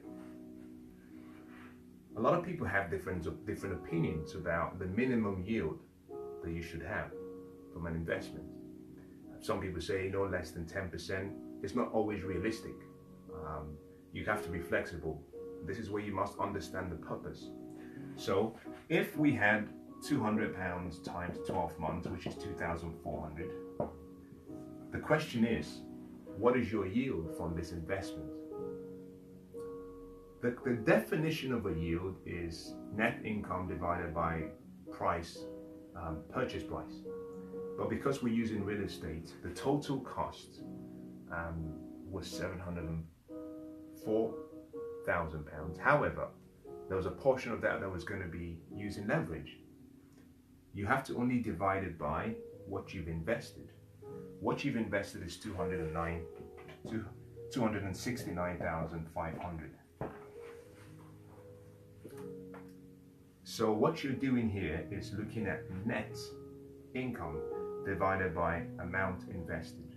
Speaker 1: A lot of people have different opinions about the minimum yield that you should have from an investment. Some people say no less than 10%. It's not always realistic. You have to be flexible. This is where you must understand the purpose. So if we had £200 times 12 months, which is 2,400, the question is, what is your yield from this investment? The definition of a yield is net income divided by price, purchase price. But because we're using real estate, the total cost was £704,000. However, there was a portion of that was going to be using leverage. You have to only divide it by what you've invested. What you've invested is 269,500. So what you're doing here is looking at net income divided by amount invested.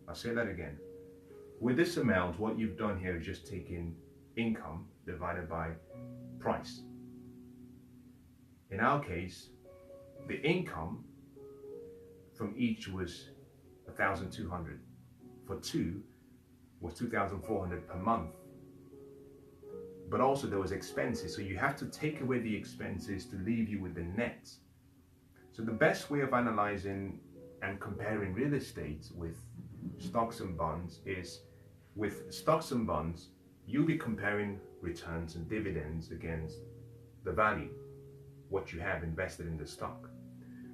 Speaker 1: I'll say that again. With this amount, what you've done here is just taking income divided by price. In our case, the income from each was 1,200. For two was 2,400 per month. But also there was expenses, so you have to take away the expenses to leave you with the net. So the best way of analyzing and comparing real estate with stocks and bonds is, with stocks and bonds, you'll be comparing returns and dividends against the value, what you have invested in the stock.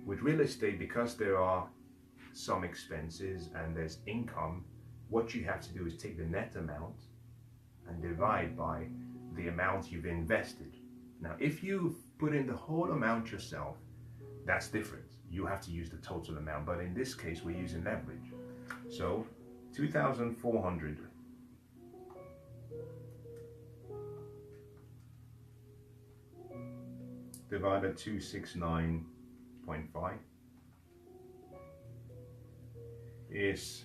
Speaker 1: With real estate, because there are some expenses and there's income, what you have to do is take the net amount and divide by the amount you've invested. Now, if you put in the whole amount yourself, that's different. You have to use the total amount, but in this case, we're using leverage. So 2,400 divided 269.5 is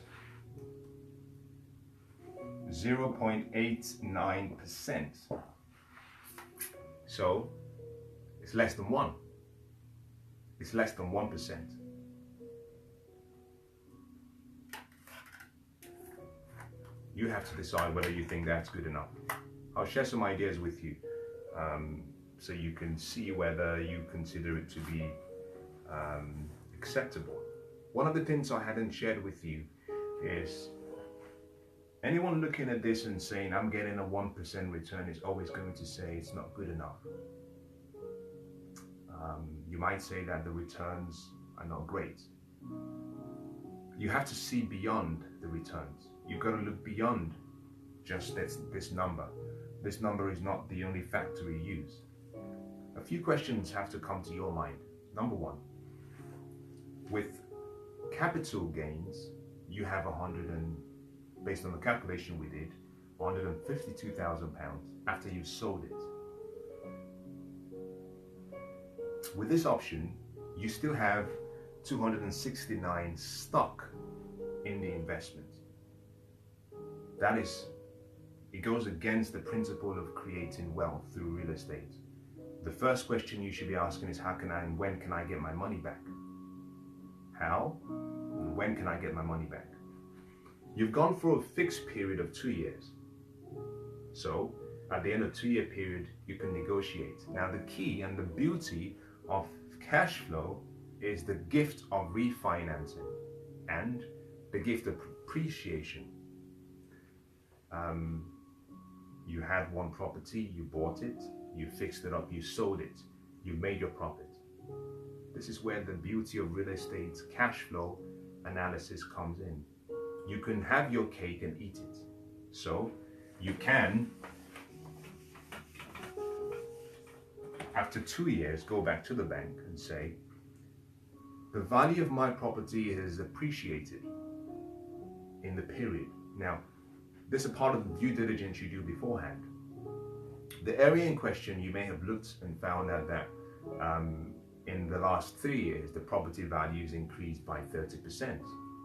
Speaker 1: 0.89%. So it's less than 1. It's less than 1%. You have to decide whether you think that's good enough. I'll share some ideas with you so you can see whether you consider it to be acceptable. One of the things I hadn't shared with you is anyone looking at this and saying, I'm getting a 1% return, is always going to say it's not good enough. You might say that the returns are not great. You have to see beyond the returns. You've got to look beyond just this number. This number is not the only factor we use. A few questions have to come to your mind. Number one, with capital gains, you have based on the calculation we did, £152,000 after you've sold it. With this option, you still have 269 stock in the investment. That is, it goes against the principle of creating wealth through real estate. The first question you should be asking is how can I and when can I get my money back? How and when can I get my money back? You've gone for a fixed period of 2 years. So at the end of 2-year period, you can negotiate. Now the key and the beauty of cash flow is the gift of refinancing and the gift of appreciation. You had one property, you bought it, you fixed it up, you sold it, you made your profit. This is where the beauty of real estate cash flow analysis comes in. You can have your cake and eat it. So you can, after 2 years, go back to the bank and say, the value of my property has appreciated in the period. Now, this is a part of the due diligence you do beforehand. The area in question, you may have looked and found out that in the last 3 years, the property value has increased by 30%,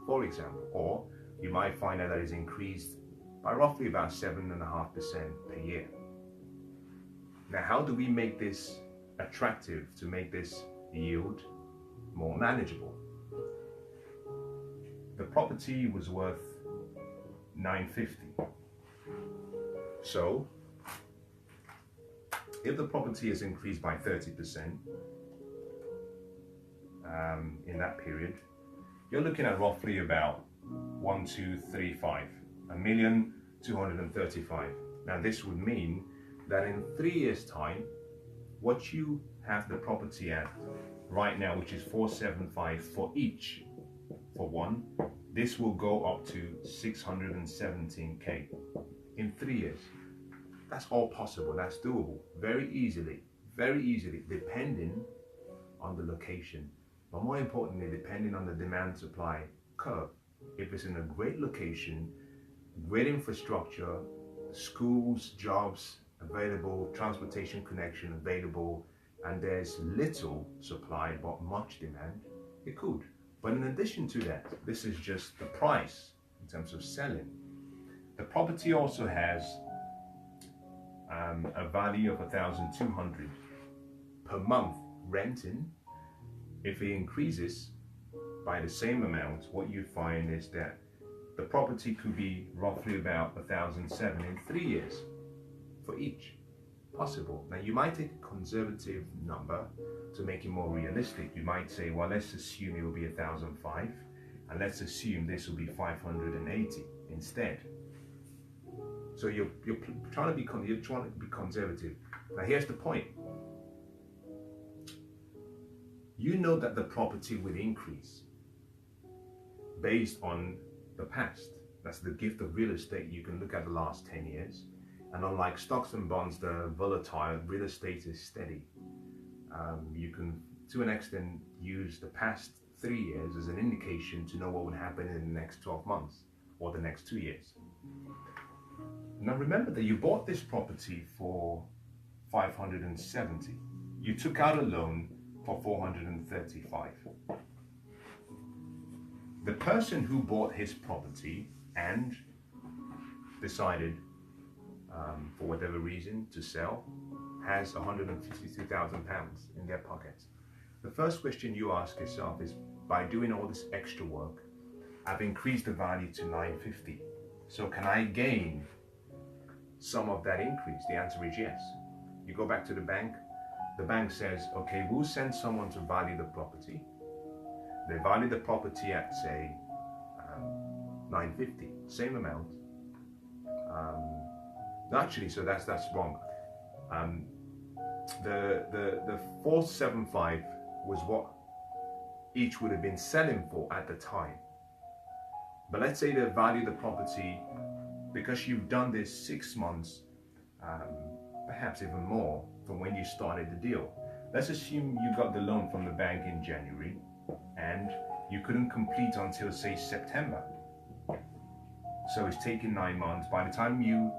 Speaker 1: for example, or you might find out that it's increased by roughly about 7.5% per year. Now, how do we make this attractive to make this yield more manageable? The property was worth 950. So, if the property has increased by 30% in that period, you're looking at roughly about 1,235. Now, this would mean that in 3 years' time, what you have the property at right now, which is 475 for each, for one, this will go up to 617k in 3 years. That's all possible. That's doable very easily, depending on the location, but more importantly, depending on the demand supply curve. If it's in a great location, great infrastructure, schools, jobs available, transportation connection available, and there's little supply but much demand, it could. But in addition to that, this is just the price in terms of selling. The property also has a value of 1,200 per month renting. If it increases by the same amount, what you find is that the property could be roughly about 1,007 in 3 years for each. Possible. Now, you might take a conservative number to make it more realistic. You might say, well, let's assume it will be 1,005, and let's assume this will be 580 instead. So you're trying to be conservative. Now, here's the point. You know that the property will increase based on the past. That's the gift of real estate. You can look at the last 10 years. And unlike stocks and bonds, the volatile, real estate is steady. You can, to an extent, use the past 3 years as an indication to know what would happen in the next 12 months or the next 2 years. Now remember that you bought this property for 570. You took out a loan for 435. The person who bought his property and decided for whatever reason to sell has £152,000 in their pockets. The first question you ask yourself is, by doing all this extra work, I've increased the value to 950. So can I gain some of that increase? The answer is yes. You go back to the bank says, okay, we'll send someone to value the property. They value the property at, say, 950, same amount. Actually, so that's wrong. The 475 was what each would have been selling for at the time. But let's say they value the property, because you've done this 6 months, perhaps even more, from when you started the deal. Let's assume you got the loan from the bank in January and you couldn't complete until, say, September. So it's taken 9 months. By the time you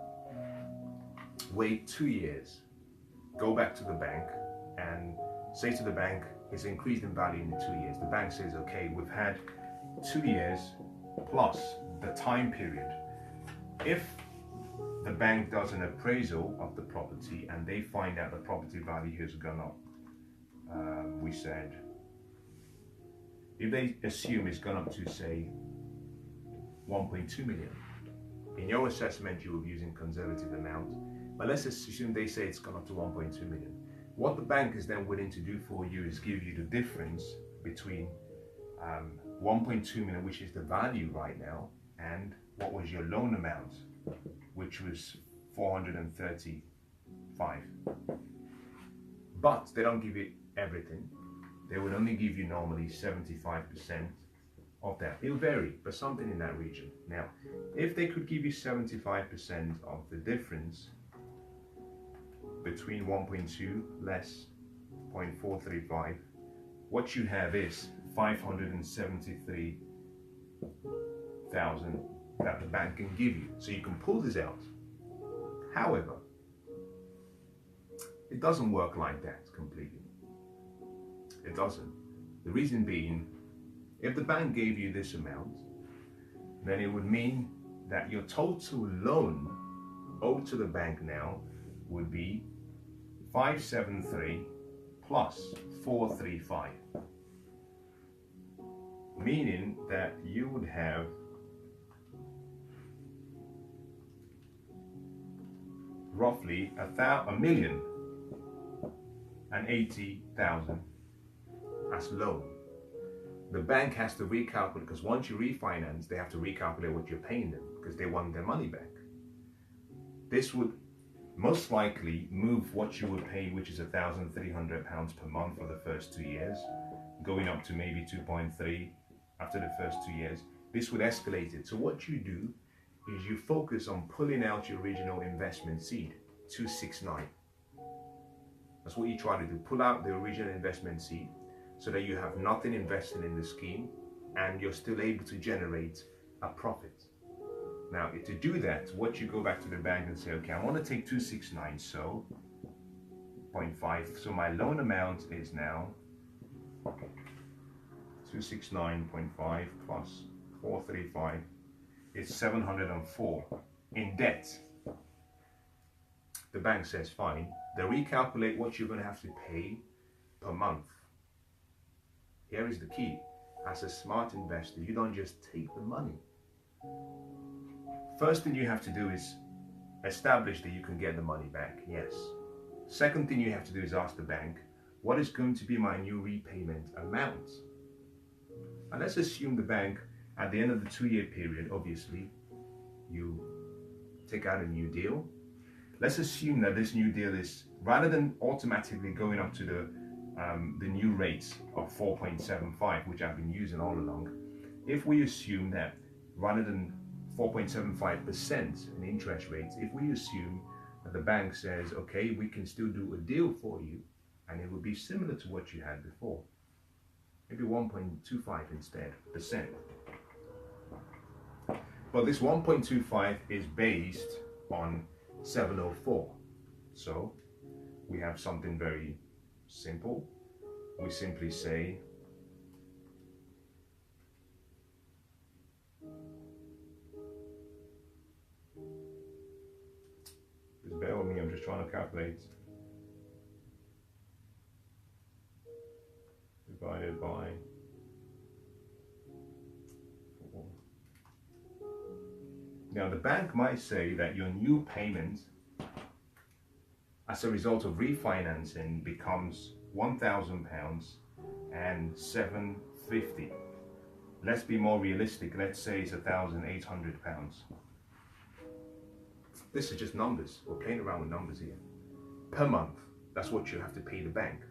Speaker 1: wait 2 years, go back to the bank and say to the bank, it's increased in value in the 2 years. The bank says, okay, we've had 2 years plus the time period. If the bank does an appraisal of the property and they find out the property value has gone up, we said, if they assume it's gone up to, say, 1.2 million, in your assessment you will be using conservative amount, but let's assume they say it's gone up to 1.2 million. What the bank is then willing to do for you is give you the difference between 1.2 million, which is the value right now, and what was your loan amount, which was 435. But they don't give you everything. They would only give you normally 75% of that. It'll vary, but something in that region. Now, if they could give you 75% of the difference between 1.2 less 0.435, what you have is 573,000 that the bank can give you. So you can pull this out. However, it doesn't work like that completely. It doesn't. The reason being, if the bank gave you this amount, then it would mean that your total loan owed to the bank now would be 573 plus 435, meaning that you would have roughly 1,080,000 as loan. The bank has to recalculate, because once you refinance, they have to recalculate what you're paying them because they want their money back. This would most likely move what you would pay, which is £1,300 per month for the first 2 years, going up to maybe 2.3 after the first 2 years. This would escalate it. So what you do is you focus on pulling out your original investment seed, 269. That's what you try to do, pull out the original investment seed so that you have nothing invested in the scheme and you're still able to generate a profit. Now, to do that, what you go back to the bank and say, okay, I want to take 269, so 0.5. So my loan amount is now 269.5 plus 435 is 704 in debt. The bank says, fine. They recalculate what you're going to have to pay per month. Here is the key. As a smart investor, you don't just take the money. First thing you have to do is establish that you can get the money back, yes. Second thing you have to do is ask the bank, what is going to be my new repayment amount? And let's assume the bank, at the end of the 2-year period, obviously, you take out a new deal. Let's assume that this new deal is, rather than automatically going up to the new rates of 4.75, which I've been using all along, if we assume that rather than 4.75% in interest rates, if we assume that the bank says, okay, we can still do a deal for you, and it would be similar to what you had before, maybe 1.25 instead percent. But this 1.25 is based on 704. So we have something very simple. We simply say just bear with me, I'm just trying to calculate. Divided by 4. Now the bank might say that your new payment as a result of refinancing becomes £1,000 and £750. Let's be more realistic. Let's say it's £1,800. This is just numbers. We're playing around with numbers here. Per month, that's what you have to pay the bank.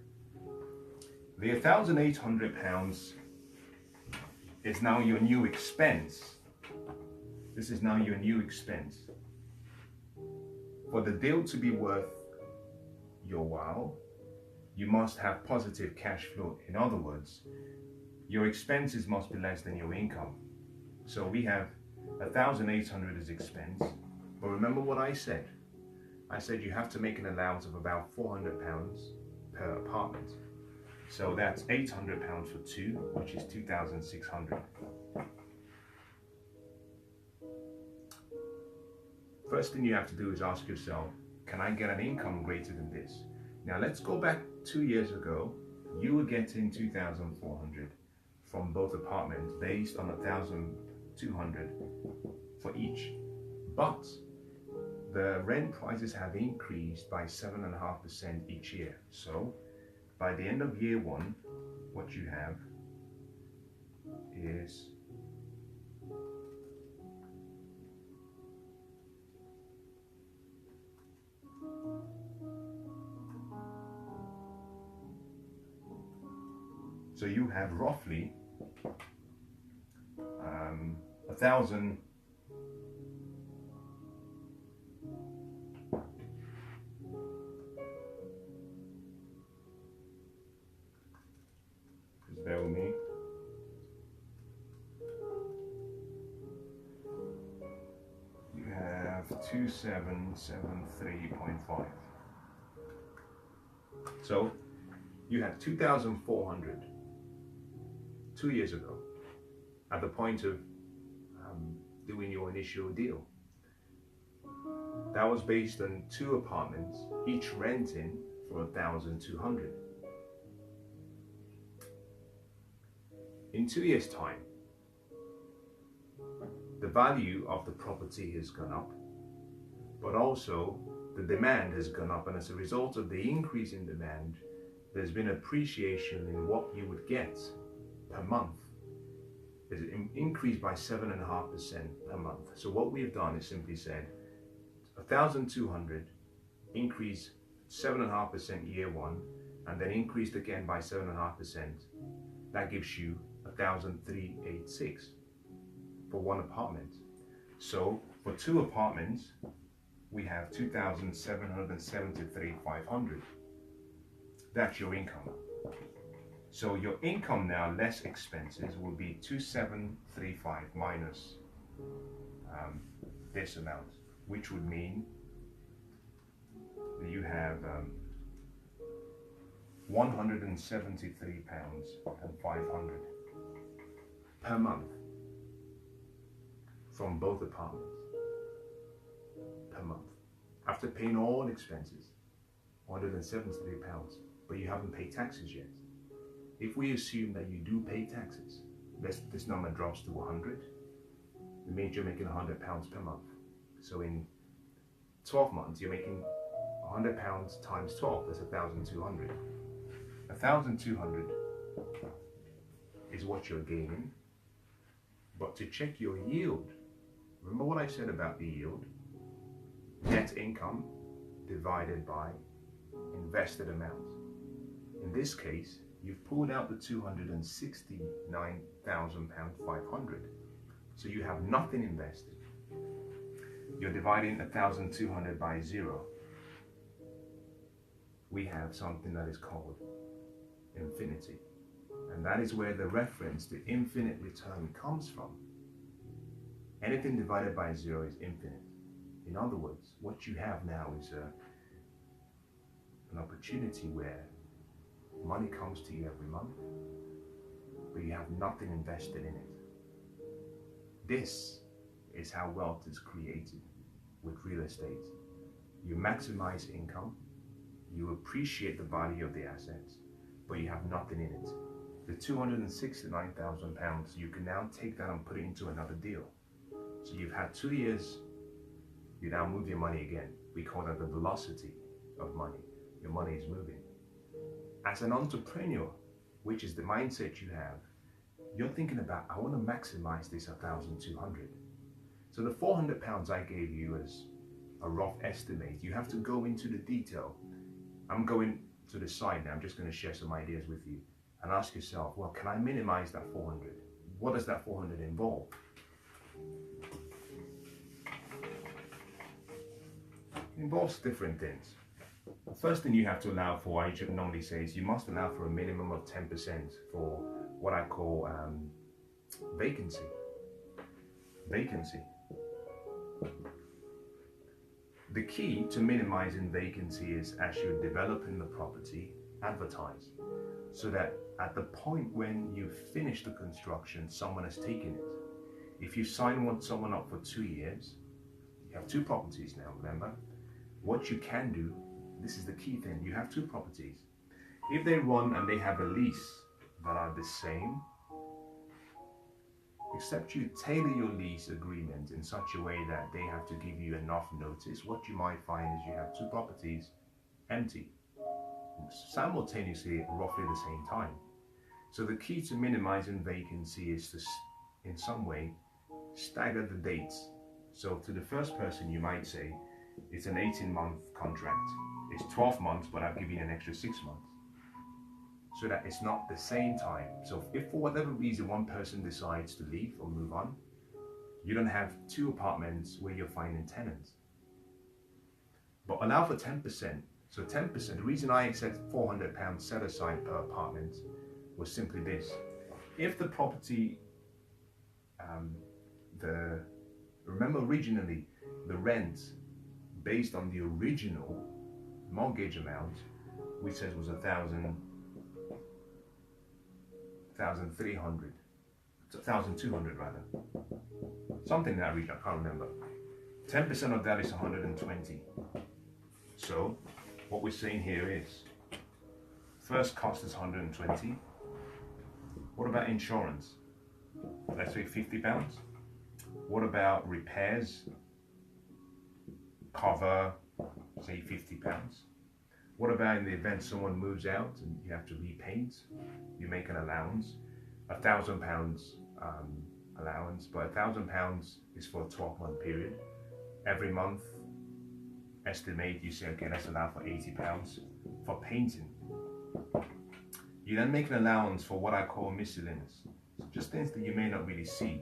Speaker 1: The £1,800 is now your new expense. This is now your new expense. For the deal to be worth your while, you must have positive cash flow. In other words, your expenses must be less than your income. So we have 1,800 as expense. But remember what I said. I said you have to make an allowance of about £400 per apartment. So that's £800 for 2, which is 2,600. First thing you have to do is ask yourself, can I get an income greater than this? Now let's go back 2 years ago. You were getting 2,400 from both apartments based on 1,200 for each. But the rent prices have increased by 7.5% each year. So by the end of year 1, what you have is so you have roughly 1,000. Just bear with me. You have 2,773.5. So you had 2,400 2 years ago at the point of doing your initial deal. That was based on 2 apartments, each renting for 1,200. In 2 years' time, the value of the property has gone up, but also the demand has gone up, and as a result of the increase in demand, there's been appreciation in what you would get per month. It's increased by 7.5% per month. So what we have done is simply said 1,200 increase 7.5% year one, and then increased again by 7.5%. That gives you 1,386 for one apartment. So for two apartments, we have 2,773,500. That's your income. So your income now less expenses will be 2,735 minus this amount, which would mean that you have £173.500 per month from both apartments per month, after paying all expenses, £173, but you haven't paid taxes yet. If we assume that you do pay taxes, this number drops to 100, it means you're making £100 per month. So in 12 months, you're making £100 times 12, that's 1,200. 1,200 is what you're gaining, but to check your yield, remember what I said about the yield? Net income divided by invested amount. In this case, you've pulled out the £269,500. So you have nothing invested. You're dividing 1,200 by 0. We have something that is called infinity. And that is where the reference to infinite return comes from. Anything divided by 0 is infinite. In other words, what you have now is an opportunity where money comes to you every month, but you have nothing invested in it. This is how wealth is created with real estate. You maximize income, you appreciate the value of the assets, but you have nothing in it. The £269,000, you can now take that and put it into another deal. So you've had 2 years, you now move your money again. We call that the velocity of money. Your money is moving. As an entrepreneur, which is the mindset you have, you're thinking about, I want to maximize this 1,200. So the £400 I gave you as a rough estimate, you have to go into the detail. I'm going to the side now, I'm just going to share some ideas with you and ask yourself, well, can I minimize that 400? What does that 400 involve? It involves different things. The first thing you have to allow for, I normally say, is you must allow for a minimum of 10% for what I call vacancy. Vacancy. The key to minimizing vacancy is, as you're developing the property, advertise, so that at the point when you finish the construction, someone has taken it. If you sign someone up for 2 years, you have 2 properties now, remember? What you can do, this is the key thing, you have 2 properties. If they run and they have a lease that are the same, except you tailor your lease agreement in such a way that they have to give you enough notice, what you might find is you have 2 properties empty, simultaneously at roughly the same time. So the key to minimizing vacancy is to, in some way, stagger the dates. So to the first person you might say, it's an 18-month contract. It's 12 months, but I'll give you an extra 6 months. So that it's not the same time. So if for whatever reason one person decides to leave or move on, you don't have 2 apartments where you're finding tenants. But allow for 10%. So 10%, the reason I said £400 set aside per apartment was simply this. If the property, remember originally, the rent based on the original mortgage amount, which says was 1,300, 1,200 rather, something in that region, I can't remember. 10% of that is 120. So what we're saying here is, first cost is 120. What about insurance? Let's say £50. What about repairs? Cover, say £50. What about in the event someone moves out and you have to repaint? You make an allowance, £1,000 allowance, but £1,000 is for a 12-month period. Every month, estimate, you say, okay, let's allow for £80 for painting. You then make an allowance for what I call miscellaneous, just things that you may not really see.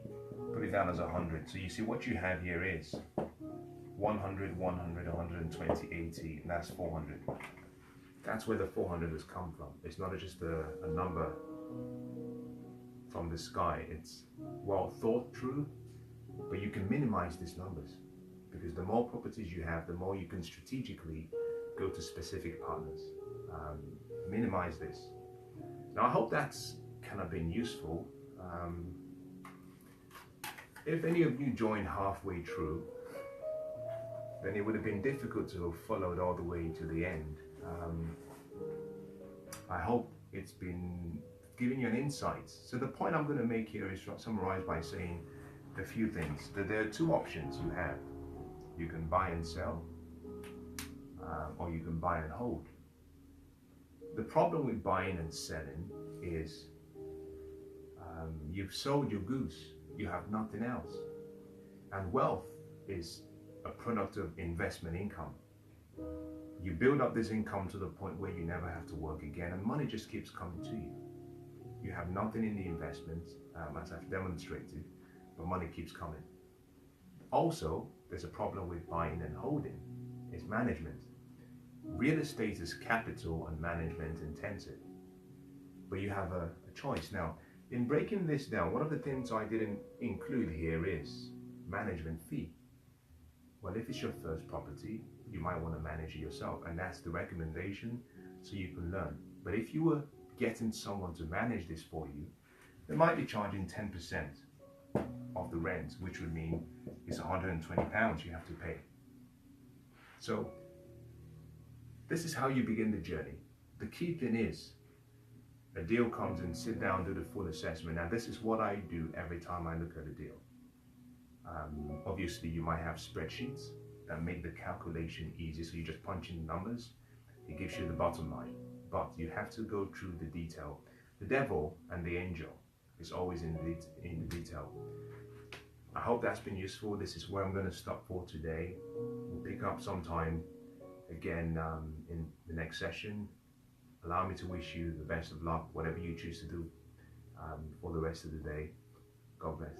Speaker 1: Put it down as 100. So you see what you have here is 100, 100, 120, 80, and that's 400. That's where the 400 has come from. It's not just a number from the sky. It's well thought through, but you can minimize these numbers because the more properties you have, the more you can strategically go to specific partners. Minimize this. Now I hope that's kind of been useful. If any of you joined halfway through, then it would have been difficult to have followed all the way to the end. I hope it's been giving you an insight. So the point I'm going to make here is summarized by saying a few things. That there are two options you have. You can buy and sell, or you can buy and hold. The problem with buying and selling is you've sold your goose, you have nothing else. And wealth is a product of investment income. You build up this income to the point where you never have to work again, and money just keeps coming to you. You have nothing in the investment, as I've demonstrated, but money keeps coming. Also, there's a problem with buying and holding, it's management. Real estate is capital and management intensive, but you have a choice. Now, in breaking this down, one of the things I didn't include here is management fee. Well, if it's your first property, you might want to manage it yourself, and that's the recommendation so you can learn. But if you were getting someone to manage this for you, they might be charging 10% of the rent, which would mean it's £120 you have to pay. So this is how you begin the journey. The key thing is, a deal comes in, sit down, do the full assessment. Now this is what I do every time I look at a deal. Obviously you might have spreadsheets that make the calculation easy, so you just punch in the numbers, it gives you the bottom line. But you have to go through the detail. The devil and the angel is always in the detail. I hope that's been useful. This is where I'm going to stop for today. We'll pick up sometime again in the next session. Allow me to wish you the best of luck, whatever you choose to do for the rest of the day. God bless.